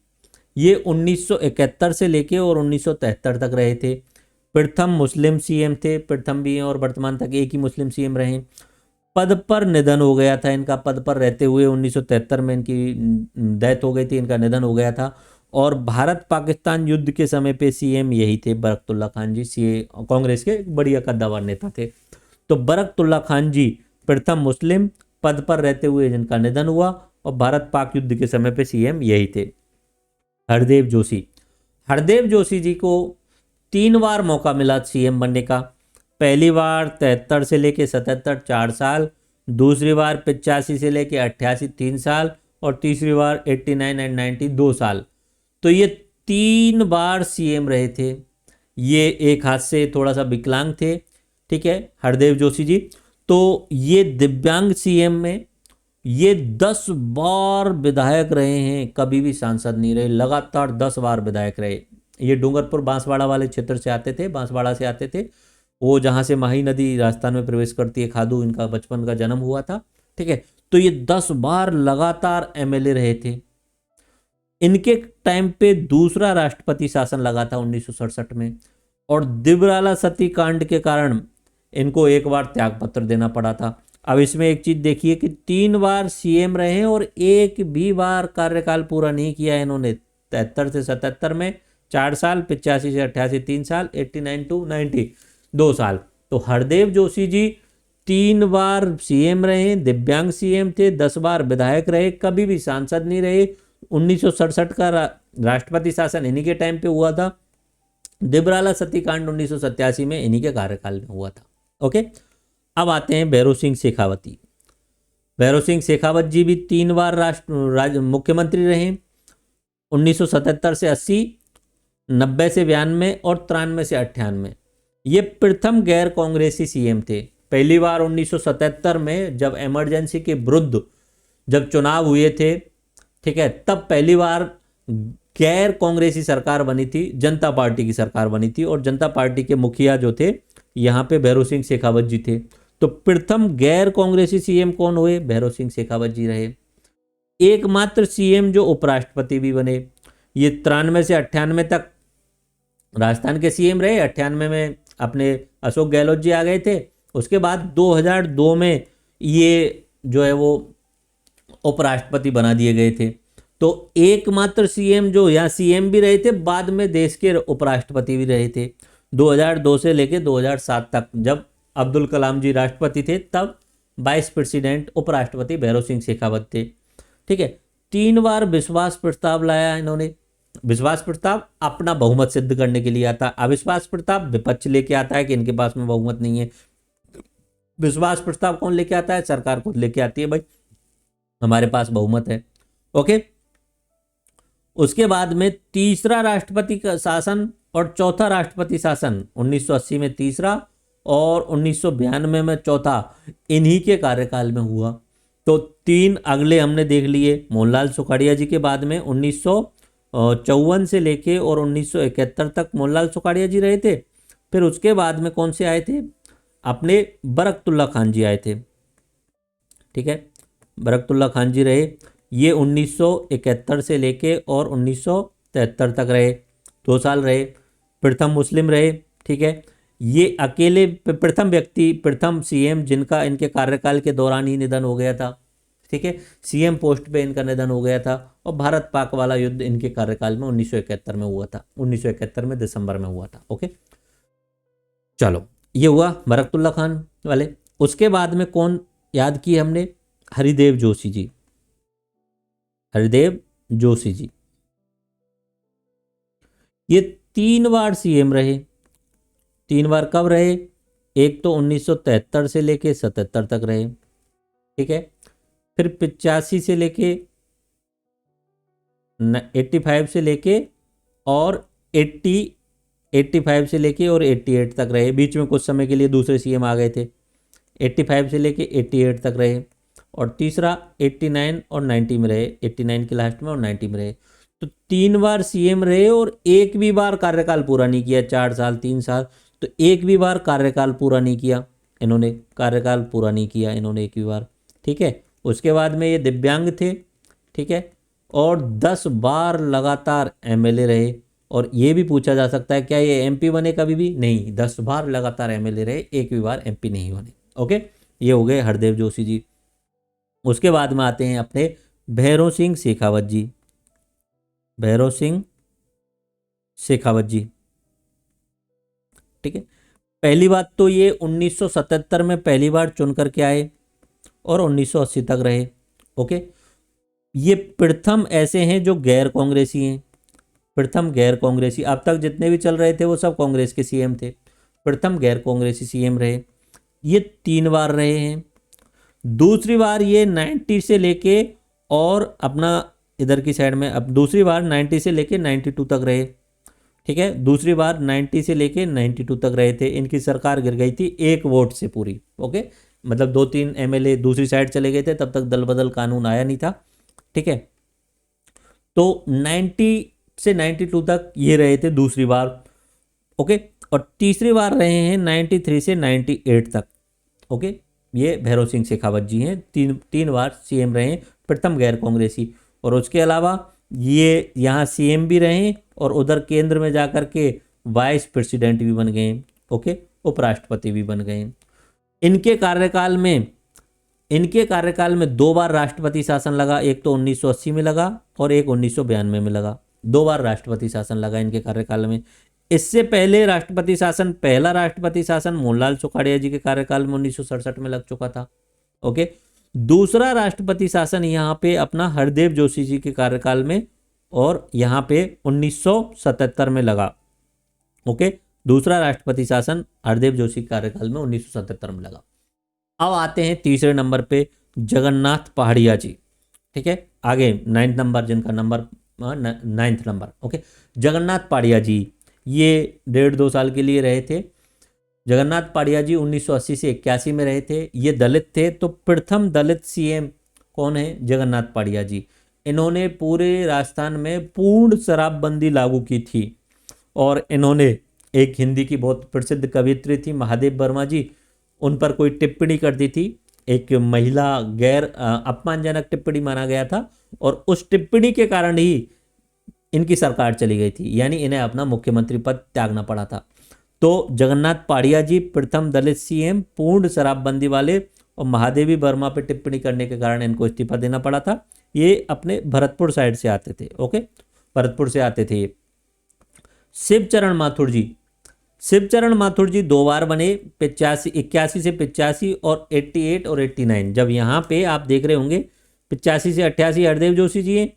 ये 1971 से लेके और 1973 तक रहे थे। प्रथम मुस्लिम सीएम थे, प्रथम भी और वर्तमान तक एक ही मुस्लिम सीएम रहे। पद पर निधन हो गया था इनका, पद पर रहते हुए 1973 में इनकी डेथ हो गई थी, इनका निधन हो गया था। और भारत पाकिस्तान युद्ध के समय पे सीएम यही थे बरकतुल्ला खान जी, कांग्रेस के बढ़िया कद्दावर नेता थे। तो बरकतुल्ला खान जी प्रथम मुस्लिम, पद पर रहते हुए जिनका निधन हुआ, और भारत पाक युद्ध के समय पे सीएम यही थे। हरदेव जोशी, हरदेव जोशी जी को 3 बार मौका मिला सीएम बनने का। पहली बार 73 से लेके 77 4 साल, दूसरी बार 85 से लेके 88 3 साल, और तीसरी बार 89 एंड 90 2 साल। तो ये 3 बार सीएम रहे थे। ये एक हाथ से थोड़ा सा विकलांग थे, ठीक है, हरदेव जोशी जी। तो ये दिव्यांग सीएम में ये 10 बार विधायक रहे हैं, कभी भी सांसद नहीं रहे, लगातार 10 बार विधायक रहे। ये डूंगरपुर बांसवाड़ा वाले क्षेत्र से आते थे, बांसवाड़ा से आते थे, वो जहाँ से माही नदी राजस्थान में प्रवेश करती है, खादू इनका बचपन का जन्म हुआ था, ठीक है। तो ये 10 बार लगातार एमएलए रहे थे। इनके टाइम पे दूसरा राष्ट्रपति शासन लगा था 1967 में, और दिबराला सतीकांड के कारण इनको एक बार त्यागपत्र देना पड़ा था। अब इसमें एक चीज देखिए कि 3 बार सीएम रहे हैं और एक भी बार कार्यकाल पूरा नहीं किया इन्होंने। 73 से 77 में 4 साल, 85 से 88 3 साल, 89 टू 90 2 साल। तो हरदेव जोशी जी 3 बार सीएम रहे, दिव्यांग सीएम थे, 10 बार विधायक रहे, कभी भी सांसद नहीं रहे। 1967 का राष्ट्रपति शासन इन्हीं के टाइम पे हुआ था। दिबराला सतीकांड 1987 में इन्हीं के कार्यकाल में हुआ था। ओके, अब आते हैं भैरों सिंह शेखावती। भैरों सिंह शेखावत जी भी 3 बार मुख्यमंत्री रहे, 1977 से 80, 90 से 92 और 93 से 98। ये प्रथम गैर कांग्रेसी सीएम थे। पहली बार 1977 में जब इमरजेंसी के विरुद्ध जब चुनाव हुए थे, ठीक है, तब पहली बार गैर कांग्रेसी सरकार बनी थी, जनता पार्टी की सरकार बनी थी, और जनता पार्टी के मुखिया जो थे यहाँ पे भैरों सिंह शेखावत जी थे। तो प्रथम गैर कांग्रेसी सीएम कौन हुए? भैरों सिंह शेखावत जी रहे। एकमात्र सीएम जो उपराष्ट्रपति भी बने। ये 93 से 98 तक राजस्थान के सीएम रहे। 98 में अपने अशोक गहलोत जी आ गए थे। उसके बाद 2002 में ये जो है वो उपराष्ट्रपति बना दिए गए थे। तो एकमात्र सीएम जो यहाँ सीएम भी रहे थे, बाद में देश के उपराष्ट्रपति भी रहे थे। 2002 से लेके 2007 तक जब अब्दुल कलाम जी राष्ट्रपति थे, तब वाइस प्रेसिडेंट उपराष्ट्रपति भैरव सिंह शेखावत थे। ठीक है, 3 बार विश्वास प्रस्ताव लाया इन्होंने। विश्वास प्रस्ताव अपना बहुमत सिद्ध करने के लिए आता है, अविश्वास प्रस्ताव विपक्ष लेके आता है कि इनके पास में बहुमत नहीं है। विश्वास प्रस्ताव कौन लेके आता है? सरकार खुद लेके आती है, भाई हमारे पास बहुमत है। ओके, उसके बाद में तीसरा राष्ट्रपति का शासन और चौथा राष्ट्रपति शासन 1980 में तीसरा और 1992 में चौथा इन्हीं के कार्यकाल में हुआ। तो 3 अगले हमने देख लिए। मोहनलाल सुखाड़िया जी के बाद में 1954 से लेके और 1971 तक मोहनलाल सुखाड़िया जी रहे थे। फिर उसके बाद में कौन से आए थे? अपने बरकतुल्ला खान जी आए थे। ठीक है, बरकतुल्ला खान जी रहे, ये 1971 से लेके और 1973 तक रहे, 2 साल रहे। प्रथम मुस्लिम रहे। ठीक है, ये अकेले प्रथम व्यक्ति, प्रथम सीएम जिनका इनके कार्यकाल के दौरान ही निधन हो गया था। ठीक है, सीएम पोस्ट पे इनका निधन हो गया था। और भारत पाक वाला युद्ध इनके कार्यकाल में 1971 में हुआ था, 1971 में दिसंबर में हुआ था। ओके, चलो ये हुआ बरकतुल्ला खान वाले। उसके बाद में कौन याद किए हमने? हरिदेव जोशी जी। हरिदेव जोशी जी ये 3 बार सीएम रहे। 3 बार कब रहे? एक तो 1973 से लेके 77 तक रहे। ठीक है, फिर 85 से लेके 85 से लेके और 85 से लेके और 88 तक रहे। बीच में कुछ समय के लिए दूसरे सीएम आ गए थे। 85 से लेके 88 तक रहे। और तीसरा 89 और 90 में रहे, 89 के लास्ट में और 90 में रहे। तो 3 बार सीएम रहे और एक भी बार कार्यकाल पूरा नहीं किया। 4 साल 3 साल, तो एक भी बार कार्यकाल पूरा नहीं किया इन्होंने, कार्यकाल पूरा नहीं किया इन्होंने एक भी बार। ठीक है, उसके बाद में ये दिव्यांग थे। ठीक है, और 10 बार लगातार एमएलए रहे। और ये भी पूछा जा सकता है क्या ये एमपी बने? कभी भी नहीं, 10 बार लगातार एमएलए रहे, एक भी बार एमपी नहीं बने। ओके, ये हो गए हरदेव जोशी जी। उसके बाद में आते हैं अपने भैरव सिंह शेखावत जी। भैरव सिंह शेखावत जी। ठीक है, पहली बात तो ये 1977 में पहली बार चुन करके आए और 1980 तक रहे। ओके, ये प्रथम ऐसे हैं जो गैर कांग्रेसी हैं। प्रथम गैर कांग्रेसी, अब तक जितने भी चल रहे थे वो सब कांग्रेस के सीएम थे। प्रथम गैर कांग्रेसी सीएम रहे। ये 3 बार रहे हैं। दूसरी बार ये 90 से लेके और अपना इधर की साइड में, अब दूसरी बार 90 से लेके 92 तक रहे। ठीक है, दूसरी बार 90 से लेके 92 तक रहे थे। इनकी सरकार गिर गई थी 1 वोट से पूरी। ओके, मतलब 2-3 एमएलए दूसरी साइड चले गए थे, तब तक दल बदल कानून आया नहीं था। ठीक है, तो 90 से 92 तक ये रहे थे दूसरी बार। ओके, और तीसरी बार रहे हैं 93 से 98 तक। ओके, ये भैरव सिंह शेखावत जी हैं। 3 बार सीएम रहे, प्रथम गैर कांग्रेसी। और उसके अलावा ये यहाँ सीएम भी रहे और उधर केंद्र में जाकर के वाइस प्रेसिडेंट भी बन गए। ओके, उपराष्ट्रपति भी बन गए। इनके कार्यकाल में 2 बार राष्ट्रपति शासन लगा। एक तो 1980 में लगा और एक 1992 में लगा। 2 बार राष्ट्रपति शासन लगा इनके कार्यकाल में। इससे पहले राष्ट्रपति शासन, पहला राष्ट्रपति शासन मोहनलाल सुखाड़िया जी के कार्यकाल में 1967 में लग चुका था। ओके, दूसरा राष्ट्रपति शासन यहाँ पे अपना हरदेव जोशी जी के कार्यकाल में और यहाँ पे 1977 में लगा। ओके, दूसरा राष्ट्रपति शासन हरदेव जोशी के कार्यकाल में 1977 में लगा। अब आते हैं तीसरे नंबर पे जगन्नाथ पहाड़िया जी। ठीक है, आगे 9th नंबर, जिनका number 9th number. Okay, Jagannath Pahadia ji ये 1.5-2 साल के लिए रहे थे। जगन्नाथ पहाड़िया जी 1980 से 81 में रहे थे। ये दलित थे। तो प्रथम दलित सीएम कौन है? जगन्नाथ पहाड़िया जी। इन्होंने पूरे राजस्थान में पूर्ण शराबबंदी लागू की थी। और इन्होंने एक हिंदी की बहुत प्रसिद्ध कवियत्री थी महादेव वर्मा जी, उन पर कोई टिप्पणी कर दी थी। एक महिला गैर अपमानजनक टिप्पणी माना गया था और उस टिप्पणी के कारण ही इनकी सरकार चली गई थी, यानी इन्हें अपना मुख्यमंत्री पद त्यागना पड़ा था। तो जगन्नाथ पहाड़िया जी प्रथम दलित सीएम, पूर्ण शराबबंदी वाले, और महादेवी वर्मा पे टिप्पणी करने के कारण इनको इस्तीफा देना पड़ा था। ये अपने भरतपुर साइड से आते थे। ओके, भरतपुर से आते थे। शिवचरण माथुर जी, शिवचरण माथुर जी 2 बार बने, 85 81 से 85 और 88 और 89। जब यहाँ पे आप देख रहे होंगे 85 से 88 हरदेव जोशी जी हैं,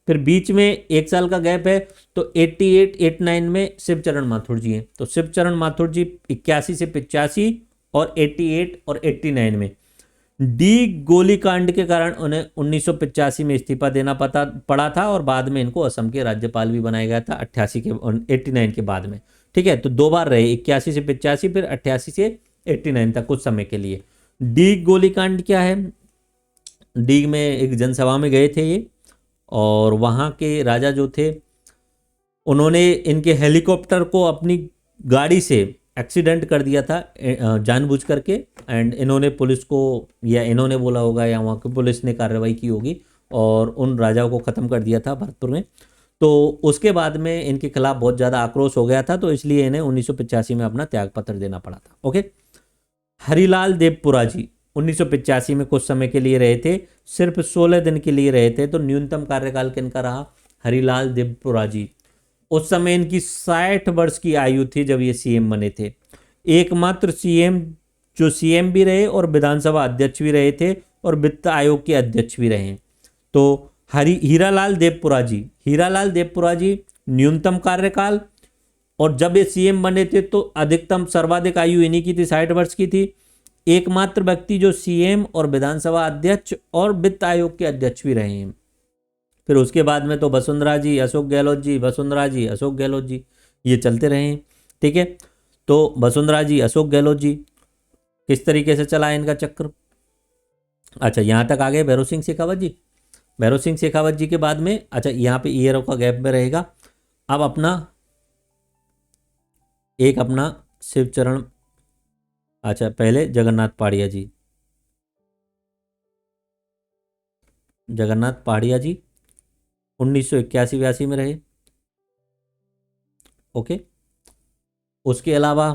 फिर बीच में 1 साल का गैप है, तो 88 89 में शिवचरण माथुर जी हैं। तो शिवचरण माथुर जी 81 से 85 और 88 और 89 में। डी गोलीकांड के कारण उन्हें 1985 में इस्तीफा देना पड़ा था और बाद में इनको असम के राज्यपाल भी बनाया गया था 88 के 89 के बाद में। ठीक है, तो 2 बार रहे, 81 से 85 फिर 88 से 89 तक कुछ समय के लिए। डी गोलीकांड क्या है? डी में एक जनसभा में गए थे ये, और वहाँ के राजा जो थे उन्होंने इनके हेलीकॉप्टर को अपनी गाड़ी से एक्सीडेंट कर दिया था जानबूझ करके, एंड इन्होंने पुलिस को, या इन्होंने बोला होगा या वहाँ की पुलिस ने कार्रवाई की होगी और उन राजाओं को ख़त्म कर दिया था भरतपुर में। तो उसके बाद में इनके खिलाफ बहुत ज़्यादा आक्रोश हो गया था, तो इसलिए इन्हें 1985 में अपना त्यागपत्र देना पड़ा था। ओके। हरिलाल देवपुरा जी 1985 में कुछ समय के लिए रहे थे, सिर्फ 16 दिन के लिए रहे थे। तो न्यूनतम कार्यकाल किनका रहा? हरिलाल देवपुरा जी। उस समय इनकी 60 वर्ष की आयु थी जब ये सीएम बने थे। एकमात्र सीएम जो सीएम भी रहे और विधानसभा अध्यक्ष भी रहे थे और वित्त आयोग के अध्यक्ष भी रहे। तो हीरालाल देवपुरा जी न्यूनतम कार्यकाल, और जब ये सीएम बने थे तो अधिकतम सर्वाधिक आयु इन्हीं की थी, 60 वर्ष की थी। एकमात्र व्यक्ति जो सीएम और विधानसभा अध्यक्ष और वित्त आयोग के अध्यक्ष भी रहे हैं। फिर उसके बाद में तो वसुंधरा जी, अशोक गहलोत जी, वसुंधरा जी, अशोक गहलोत जी, ये चलते रहे हैं। ठीक है, तो वसुंधरा जी, अशोक गहलोत जी, किस तरीके से चला है इनका चक्र। अच्छा, यहाँ तक आ गए भैरव सिंह शेखावत जी। भैरव सिंह शेखावत जी के बाद में, अच्छा यहाँ पे ईयरों का गैप में रहेगा। अब अपना शिवचरण, अच्छा पहले जगन्नाथ पहाड़िया जी। जगन्नाथ पहाड़िया जी 1981-82 में रहे। ओके। उसके अलावा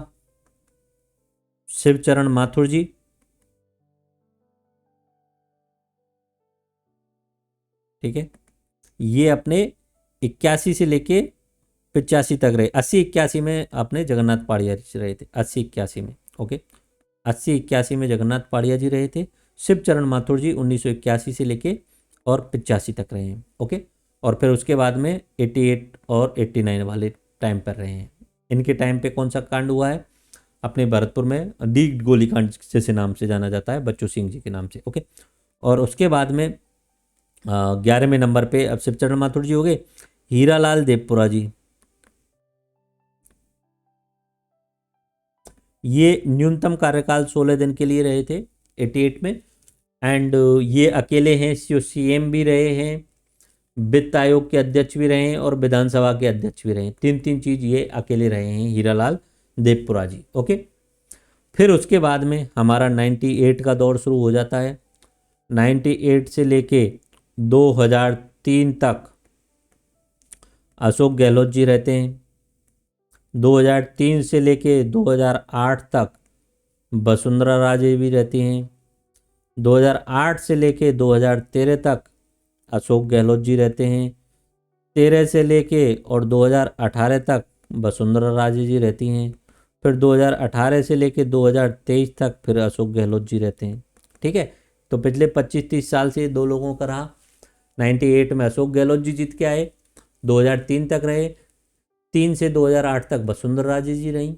शिवचरण माथुर जी, ठीक है, ये अपने 81 से लेके 85 तक रहे। 80-81 में अपने जगन्नाथ पहाड़िया जी रहे थे, 80-81 में। ओके, 80-81 में जगन्नाथ पहाड़िया जी रहे थे। शिवचरण माथुर जी 1981 से लेके और 85 तक रहे हैं। ओके, और फिर उसके बाद में 88 और 89 वाले टाइम पर रहे हैं। इनके टाइम पे कौन सा कांड हुआ है? अपने भरतपुर में डी गोलीकांड जैसे नाम से जाना जाता है, बच्चू सिंह जी के नाम से। ओके, और उसके बाद में 11वें नंबर पे अब शिवचरण माथुर जी हो गए। हीरालाल देवपुरा जी, ये न्यूनतम कार्यकाल 16 दिन के लिए रहे थे 88 में, एंड ये अकेले हैं जो सीएम भी रहे हैं, वित्त आयोग के अध्यक्ष भी रहे हैं और विधानसभा के अध्यक्ष भी रहे हैं। 3 चीज ये अकेले रहे हैं, हीरालाल देवपुरा जी। ओके, फिर उसके बाद में हमारा 98 का दौर शुरू हो जाता है। 98 से लेके 2003 तक अशोक गहलोत जी रहते हैं। 2003 से लेके 2008 तक वसुंधरा राजे भी रहती हैं। 2008 से लेके 2013 तक अशोक गहलोत जी रहते हैं। 13 से लेके और 2018 तक वसुंधरा राजे जी रहती हैं। फिर 2018 से लेके 2023 तक फिर अशोक गहलोत जी रहते हैं। ठीक है, तो पिछले 25-30 साल से 2 लोगों का रहा। 98 में अशोक गहलोत जी जीत के आए, 2003 तक रहे, 3 से 2008 तक वसुंधरा राजे जी रहीं,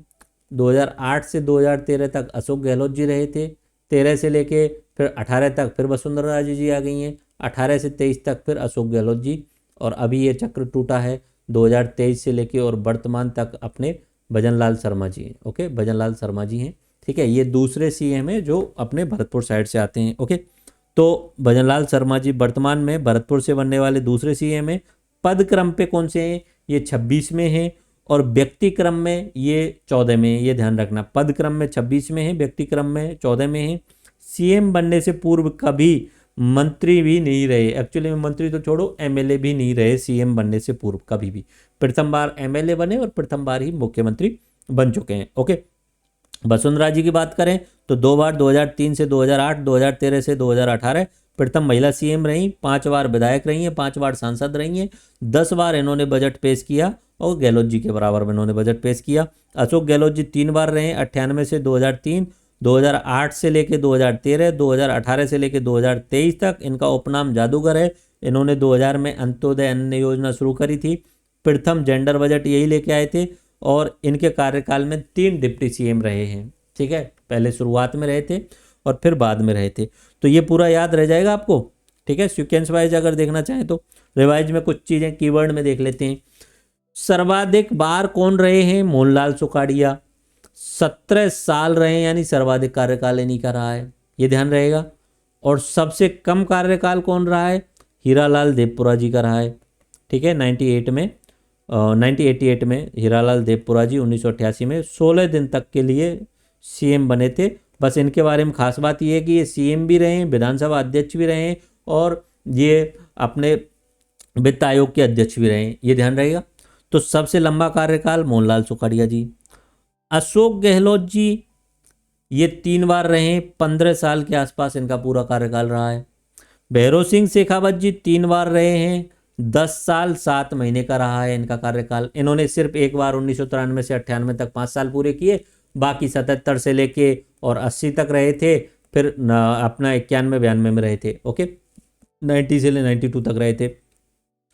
2008 से 2013 तक अशोक गहलोत जी रहे थे, 13 से लेके फिर 18 तक फिर वसुंधरा राजे जी आ गई हैं, 18 से 23 तक फिर अशोक गहलोत जी, और अभी ये चक्र टूटा है 2023 से लेके और वर्तमान तक अपने भजनलाल शर्मा जी हैं। ओके, भजनलाल शर्मा जी हैं। ठीक है, ये दूसरे सीएम है जो अपने भरतपुर साइड से आते हैं। ओके, तो भजनलाल शर्मा जी वर्तमान में भरतपुर से बनने वाले दूसरे सीएम हैं। पद क्रम पे कौन से हैं? ये 26 में हैं, और व्यक्ति क्रम में ये 14 में है। ये ध्यान रखना, पद क्रम में 26 में है, व्यक्ति क्रम में 14 में है। सीएम बनने से पूर्व कभी मंत्री भी नहीं रहे। एक्चुअली में मंत्री तो छोड़ो, एमएलए भी नहीं रहे सीएम बनने से पूर्व कभी भी। प्रथम बार एमएलए बने और प्रथम बार ही मुख्यमंत्री बन चुके हैं। ओके, वसुंधरा जी की बात करें तो 2 बार 2003 से 2008, 2013 से 2018 प्रथम महिला सीएम रही, 5 बार विधायक रही हैं, 5 बार सांसद रही हैं, 10 बार इन्होंने बजट पेश किया और गहलोत जी के बराबर में इन्होंने बजट पेश किया। अशोक गहलोत जी 3 बार रहे, 98 से 2003, 2008 से लेके 2013, 2018 से लेके 2023 तक। इनका उपनाम जादूगर है। इन्होंने 2000 में अंत्योदय अन्न योजना शुरू करी थी। प्रथम जेंडर बजट यही लेके आए थे और इनके कार्यकाल में 3 डिप्टी सीएम रहे हैं। ठीक है, पहले शुरुआत में रहे थे और फिर बाद में रहे थे। तो ये पूरा याद रह जाएगा आपको। ठीक है, सीक्वेंस वाइज अगर देखना चाहें तो रिवाइज में कुछ चीज़ें कीवर्ड में देख लेते हैं। सर्वाधिक बार कौन रहे हैं? मोहनलाल सुखाड़िया, 17 साल रहे हैं, यानी सर्वाधिक कार्यकाल इन्हीं का रहा है, ये ध्यान रहेगा। और सबसे कम कार्यकाल कौन रहा है? हीरालाल देवपुरा जी का रहा है। ठीक है, 1988 में हीरालाल देवपुरा जी 1988 में 16 दिन तक के लिए सीएम बने थे। बस इनके बारे में खास बात यह है कि ये सीएम भी रहे हैं, विधानसभा अध्यक्ष भी रहे हैं और ये अपने वित्त आयोग के अध्यक्ष भी रहे हैं, ये ध्यान रहेगा। तो सबसे लंबा कार्यकाल मोहनलाल सुखाड़िया जी। अशोक गहलोत जी ये 3 बार रहे हैं, 15 साल के आसपास इनका पूरा कार्यकाल रहा है। भैरव सिंह शेखावत जी 3 बार रहे हैं, 10 साल 7 महीने का रहा है इनका कार्यकाल। इन्होंने सिर्फ एक बार 1993 से 98 तक 5 साल पूरे किए, बाकी 77 से लेके और 80 तक रहे थे, फिर अपना 91-92 में रहे थे। ओके, 90 से ले 92 तक रहे थे।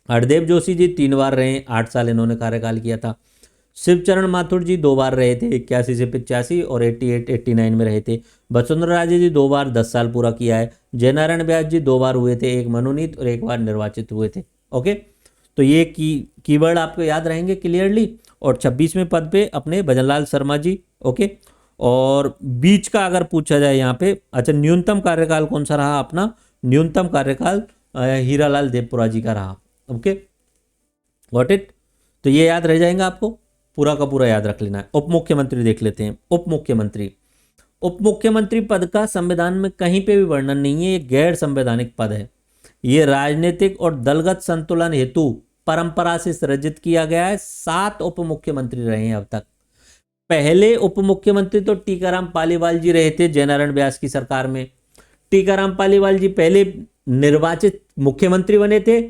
हरदेव जोशी जी 3 बार रहे, 8 साल इन्होंने कार्यकाल किया था। शिवचरण माथुर जी 2 बार रहे थे, 81 से 85 और 88-89 में रहे थे। वसुंधरा राजे जी 2 बार 10 साल पूरा किया है। जयनारायण व्यास जी 2 बार हुए थे, एक मनोनीत और एक बार निर्वाचित हुए थे। ओके, तो ये कीवर्ड आपको याद रहेंगे क्लियरली। और 26वें पद पे अपने भजनलाल शर्मा जी। ओके, और बीच का अगर पूछा जाए यहाँ पे, अच्छा न्यूनतम कार्यकाल कौन सा रहा अपना? न्यूनतम कार्यकाल हीरालाल देवपुरा जी का रहा। Okay, got it. तो ये याद रह जाएगा आपको, पूरा का पूरा याद रख लेना है। उप मुख्यमंत्री देख लेते हैं। उप मुख्यमंत्री पद का संविधान में कहीं पे भी वर्णन नहीं है, ये गैर संवैधानिक पद है। ये राजनीतिक और दलगत संतुलन हेतु परंपरा से सृजित किया गया है। 7 उप मुख्यमंत्री रहे हैं अब तक। पहले उप मुख्यमंत्री तो टीकाराम पालीवाल जी रहे थे जयनारायण व्यास की सरकार में। टीकाराम पालीवाल जी पहले निर्वाचित मुख्यमंत्री बने थे,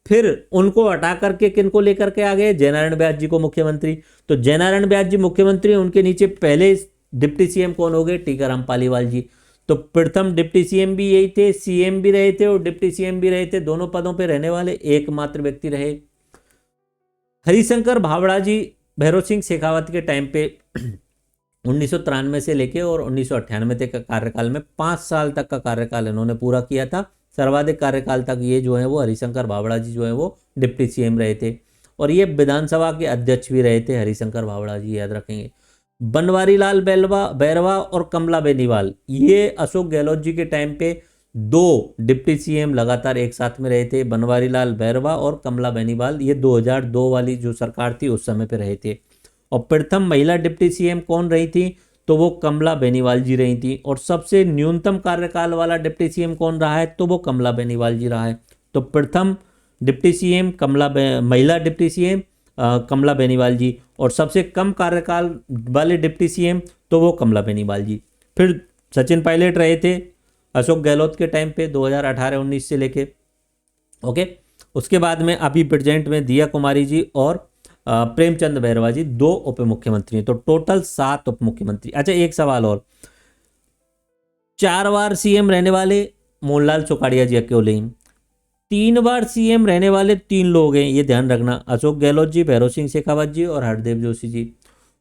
फिर उनको हटा करके किनको लेकर के आ गए? जयनारायण व्यास जी को मुख्यमंत्री। तो जयनारायण व्यास जी मुख्यमंत्री, उनके नीचे पहले डिप्टी सीएम कौन हो गए? टीकाराम पालीवाल जी। तो प्रथम डिप्टी सीएम भी यही थे, सीएम भी रहे थे और डिप्टी सीएम भी रहे थे। दोनों पदों पे रहने वाले एकमात्र व्यक्ति रहे। हरिशंकर भावड़ा जी भैरव सिंह शेखावत के टाइम पे 1993 से लेके और 1998 तक का कार्यकाल में 5 साल तक का कार्यकाल इन्होंने पूरा किया था। सर्वाधिक कार्यकाल तक ये जो है वो हरिशंकर भावड़ा जी जो है वो डिप्टी सीएम रहे थे और ये विधानसभा के अध्यक्ष भी रहे थे हरिशंकर भावड़ा जी, याद रखेंगे। बनवारी लाल बैरवा और कमला बेनीवाल, ये अशोक गहलोत जी के टाइम पे 2 डिप्टी सीएम लगातार एक साथ में रहे थे। बनवारी लाल बैरवा और कमला बेनीवाल, ये 2002 वाली जो सरकार थी उस समय पे रहे थे। और प्रथम महिला डिप्टी सीएम कौन रही थी? तो वो कमला बेनीवाल जी रही थी। और सबसे न्यूनतम कार्यकाल वाला डिप्टी सीएम कौन रहा है? तो वो कमला बेनीवाल जी रहा है। तो प्रथम डिप्टी सीएम महिला डिप्टी सीएम कमला बेनीवाल जी, और सबसे कम कार्यकाल वाले डिप्टी सीएम तो वो कमला बेनीवाल जी। फिर सचिन पायलट रहे थे अशोक गहलोत के टाइम पे 2018-19 से लेके। ओके, उसके बाद में अभी प्रेजेंट में दिया कुमारी जी और प्रेमचंद बैरवा जी 2 उप मुख्यमंत्री हैं। तो टोटल 7 उप मुख्यमंत्री। अच्छा, एक सवाल और, 4 बार सीएम रहने वाले मोहनलाल सुखाड़िया जी अकेले ही। 3 बार सीएम रहने वाले 3 लोग हैं, ये ध्यान रखना, अशोक गहलोत जी, भैरव सिंह शेखावत जी और हरदेव जोशी जी।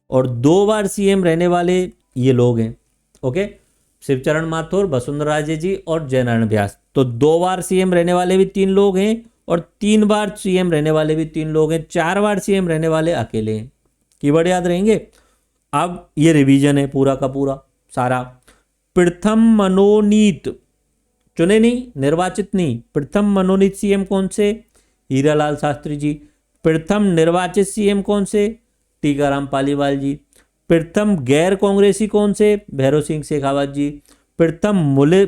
और 2 बार सीएम रहने वाले ये लोग हैं। ओके, शिवचरण माथुर, वसुंधरा राजे जी और जयनारायण व्यास। तो 2 बार सीएम रहने वाले भी 3 लोग हैं और 3 बार सीएम रहने वाले भी 3 लोग हैं। 4 बार सीएम रहने वाले अकेले हैं। कीवर्ड याद रहेंगे। अब ये रिवीजन है पूरा का पूरा सारा। प्रथम मनोनीत, चुने नहीं, निर्वाचित नहीं, प्रथम मनोनीत सीएम कौन से? हीरालाल शास्त्री जी। प्रथम निर्वाचित सीएम कौन से? टीकाराम पालीवाल जी। प्रथम गैर कांग्रेसी कौन से? भैरव सिंह शेखावत जी। प्रथम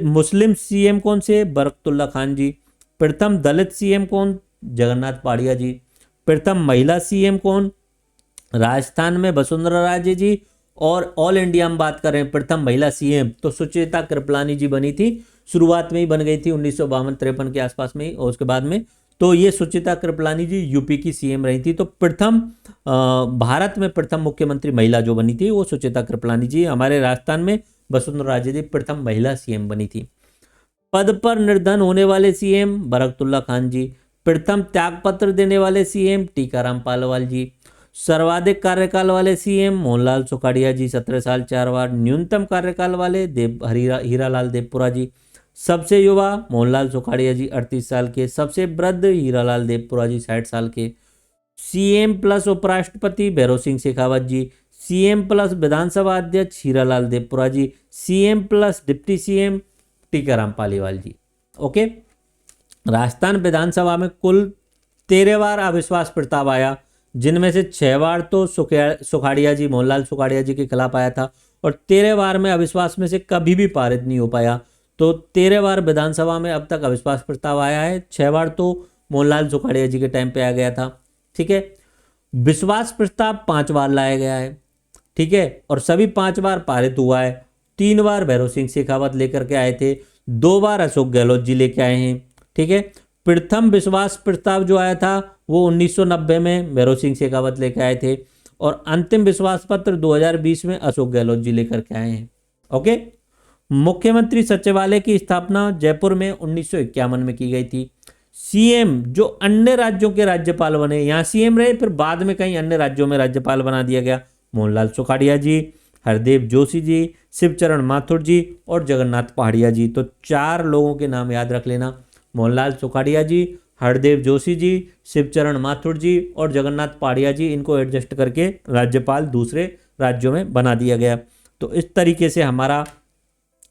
मुस्लिम सीएम कौन से? बरकतुल्ला खान जी। प्रथम दलित सीएम कौन? जगन्नाथ पाड़िया जी। प्रथम महिला सीएम कौन? राजस्थान में वसुंधरा राजे जी। और ऑल इंडिया में बात करें प्रथम महिला सीएम तो सुचेता कृपलानी जी बनी थी, शुरुआत में ही बन गई थी 1952-53 के आसपास में ही, और उसके बाद में तो ये सुचिता कृपलानी जी यूपी की सीएम रही थी। तो प्रथम भारत में प्रथम मुख्यमंत्री महिला जो बनी थी वो सुचिता कृपलानी जी। हमारे राजस्थान में वसुंधरा राजे जी प्रथम महिला सीएम बनी थी। पद पर निर्धन होने वाले सीएम बरकतुल्ला खान जी। प्रथम त्यागपत्र देने वाले सीएम टीकाराम पालीवाल जी। सर्वाधिक कार्यकाल वाले सीएम मोहनलाल सुखाड़िया जी 17 साल 4 बार। न्यूनतम कार्यकाल वाले हीरालाल देवपुरा जी। सबसे युवा मोहनलाल सुखाड़िया जी 38 साल के। सबसे वृद्ध हीरालाल देवपुरा जी 60 साल के। सीएम प्लस उपराष्ट्रपति भैरव सिंह शेखावत जी। सीएम प्लस विधानसभा अध्यक्ष Hiralal Devpura ji. CM plus deputy CM Tikaram Paliwal ji. Okay, Rajasthan विधानसभा में कुल 13 बार अविश्वास प्रस्ताव आया, जिनमें से 6 बार तो सुखाड़िया जी मोहनलाल सुखाड़िया जी के खिलाफ आया था और 13 बार में अविश्वास में से कभी भी पारित नहीं हो पाया। तो 13 बार विधानसभा में अब तक अविश्वास प्रस्ताव आया है, 6 बार तो मोहनलाल सुखाड़िया जी के टाइम पे आ गया था। ठीक है, विश्वास प्रस्ताव 5 बार लाया गया है। ठीक है, और सभी 5 बार पारित हुआ है। 3 बार भैरव सिंह शेखावत लेकर के आए थे, 2 बार अशोक गहलोत जी लेके आए हैं। ठीक है, प्रथम विश्वास प्रस्ताव जो आया था वो 1990 में भैरव सिंह शेखावत लेकर आए थे और अंतिम विश्वास पत्र 2020 में अशोक गहलोत जी लेकर के आए हैं। ओके, मुख्यमंत्री सचिवालय की स्थापना जयपुर में 1951 में की गई थी। सीएम जो अन्य राज्यों के राज्यपाल बने, यहाँ सीएम रहे फिर बाद में कई अन्य राज्यों में राज्यपाल बना दिया गया, मोहनलाल सुखाड़िया जी, हरदेव जोशी जी, शिवचरण माथुर जी और जगन्नाथ पहाड़िया जी। तो 4 लोगों के नाम याद रख लेना, मोहनलाल सुखाड़िया जी, हरदेव जोशी जी, शिवचरण माथुर जी और जगन्नाथ पहाड़िया जी। इनको एडजस्ट करके राज्यपाल दूसरे राज्यों में बना दिया गया। तो इस तरीके से हमारा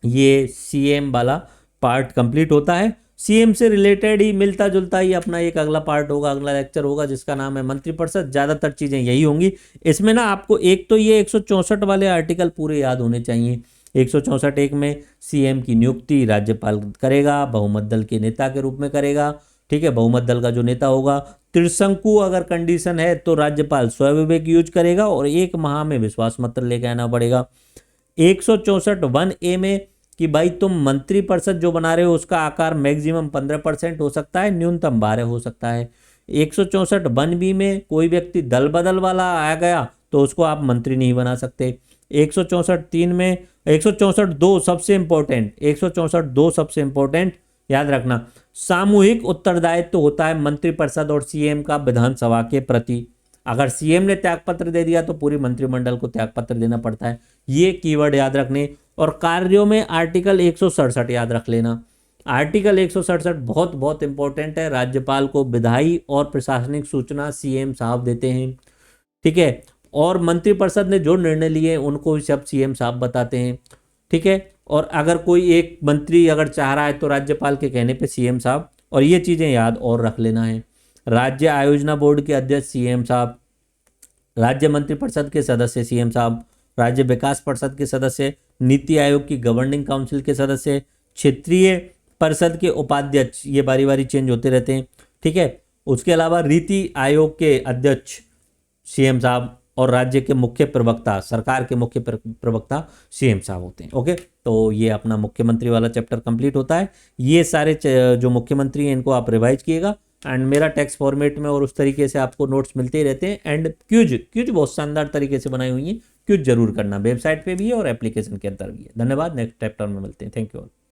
ये सीएम वाला पार्ट कंप्लीट होता है। सीएम से रिलेटेड ही मिलता जुलता ही अपना एक अगला पार्ट होगा, अगला लेक्चर होगा जिसका नाम है मंत्रिपरिषद। ज़्यादातर चीज़ें यही होंगी इसमें ना। आपको एक तो ये 164 वाले आर्टिकल पूरे याद होने चाहिए। 164 एक में सीएम की नियुक्ति राज्यपाल करेगा, बहुमत दल के नेता के रूप में करेगा। ठीक है, बहुमत दल का जो नेता होगा, त्रिशंकु अगर कंडीशन है तो राज्यपाल स्वविवेक यूज करेगा और 1 माह में विश्वास पत्र लेके आना पड़ेगा। 164(1)(a) में कि भाई तुम मंत्रिपरिषद जो बना रहे हो उसका आकार मैक्सिमम 15% हो सकता है, न्यूनतम 12 हो सकता है। 164(1)(b) में कोई व्यक्ति दल बदल वाला आ गया तो उसको आप मंत्री नहीं बना सकते। 164(3) में 164(2) सबसे इंपॉर्टेंट, 164(2) सबसे इंपॉर्टेंट याद रखना, सामूहिक उत्तरदायित्व होता है मंत्रिपरिषद और सीएम का विधानसभा के प्रति। अगर सीएम ने त्यागपत्र दे दिया तो पूरी मंत्रिमंडल को त्यागपत्र देना पड़ता है। ये कीवर्ड याद रखने। और कार्यों में आर्टिकल 167 याद रख लेना। आर्टिकल 167 बहुत बहुत इंपॉर्टेंट है। राज्यपाल को विधायी और प्रशासनिक सूचना सीएम साहब देते हैं। ठीक है, और मंत्रिपरिषद ने जो निर्णय लिए उनको सब सीएम साहब बताते हैं। ठीक है, और अगर कोई एक मंत्री अगर चाह रहा है तो राज्यपाल के कहने पे सीएम साहब। और ये चीज़ें याद और रख लेना है। राज्य आयोजना बोर्ड के अध्यक्ष सीएम साहब, राज्य मंत्रिपरिषद के सदस्य सीएम साहब, राज्य विकास परिषद के सदस्य, नीति आयोग की गवर्निंग काउंसिल के सदस्य, क्षेत्रीय परिषद के उपाध्यक्ष, ये बारी बारी चेंज होते रहते हैं। ठीक है, उसके अलावा नीति आयोग के अध्यक्ष सीएम साहब और राज्य के मुख्य प्रवक्ता, सरकार के मुख्य प्रवक्ता सीएम साहब होते हैं। ओके, तो ये अपना मुख्यमंत्री वाला चैप्टर कंप्लीट होता है। ये सारे जो मुख्यमंत्री हैं इनको आप रिवाइज किएगा एंड मेरा टेक्स्ट फॉर्मेट में और उस तरीके से आपको नोट्स मिलते ही रहते हैं। एंड क्यूज बहुत शानदार तरीके से बनाई हुई है, क्यूज जरूर करना, वेबसाइट पे भी है और एप्लीकेशन के अंदर भी है। धन्यवाद, नेक्स्ट चैप्टर में मिलते हैं। Thank you all.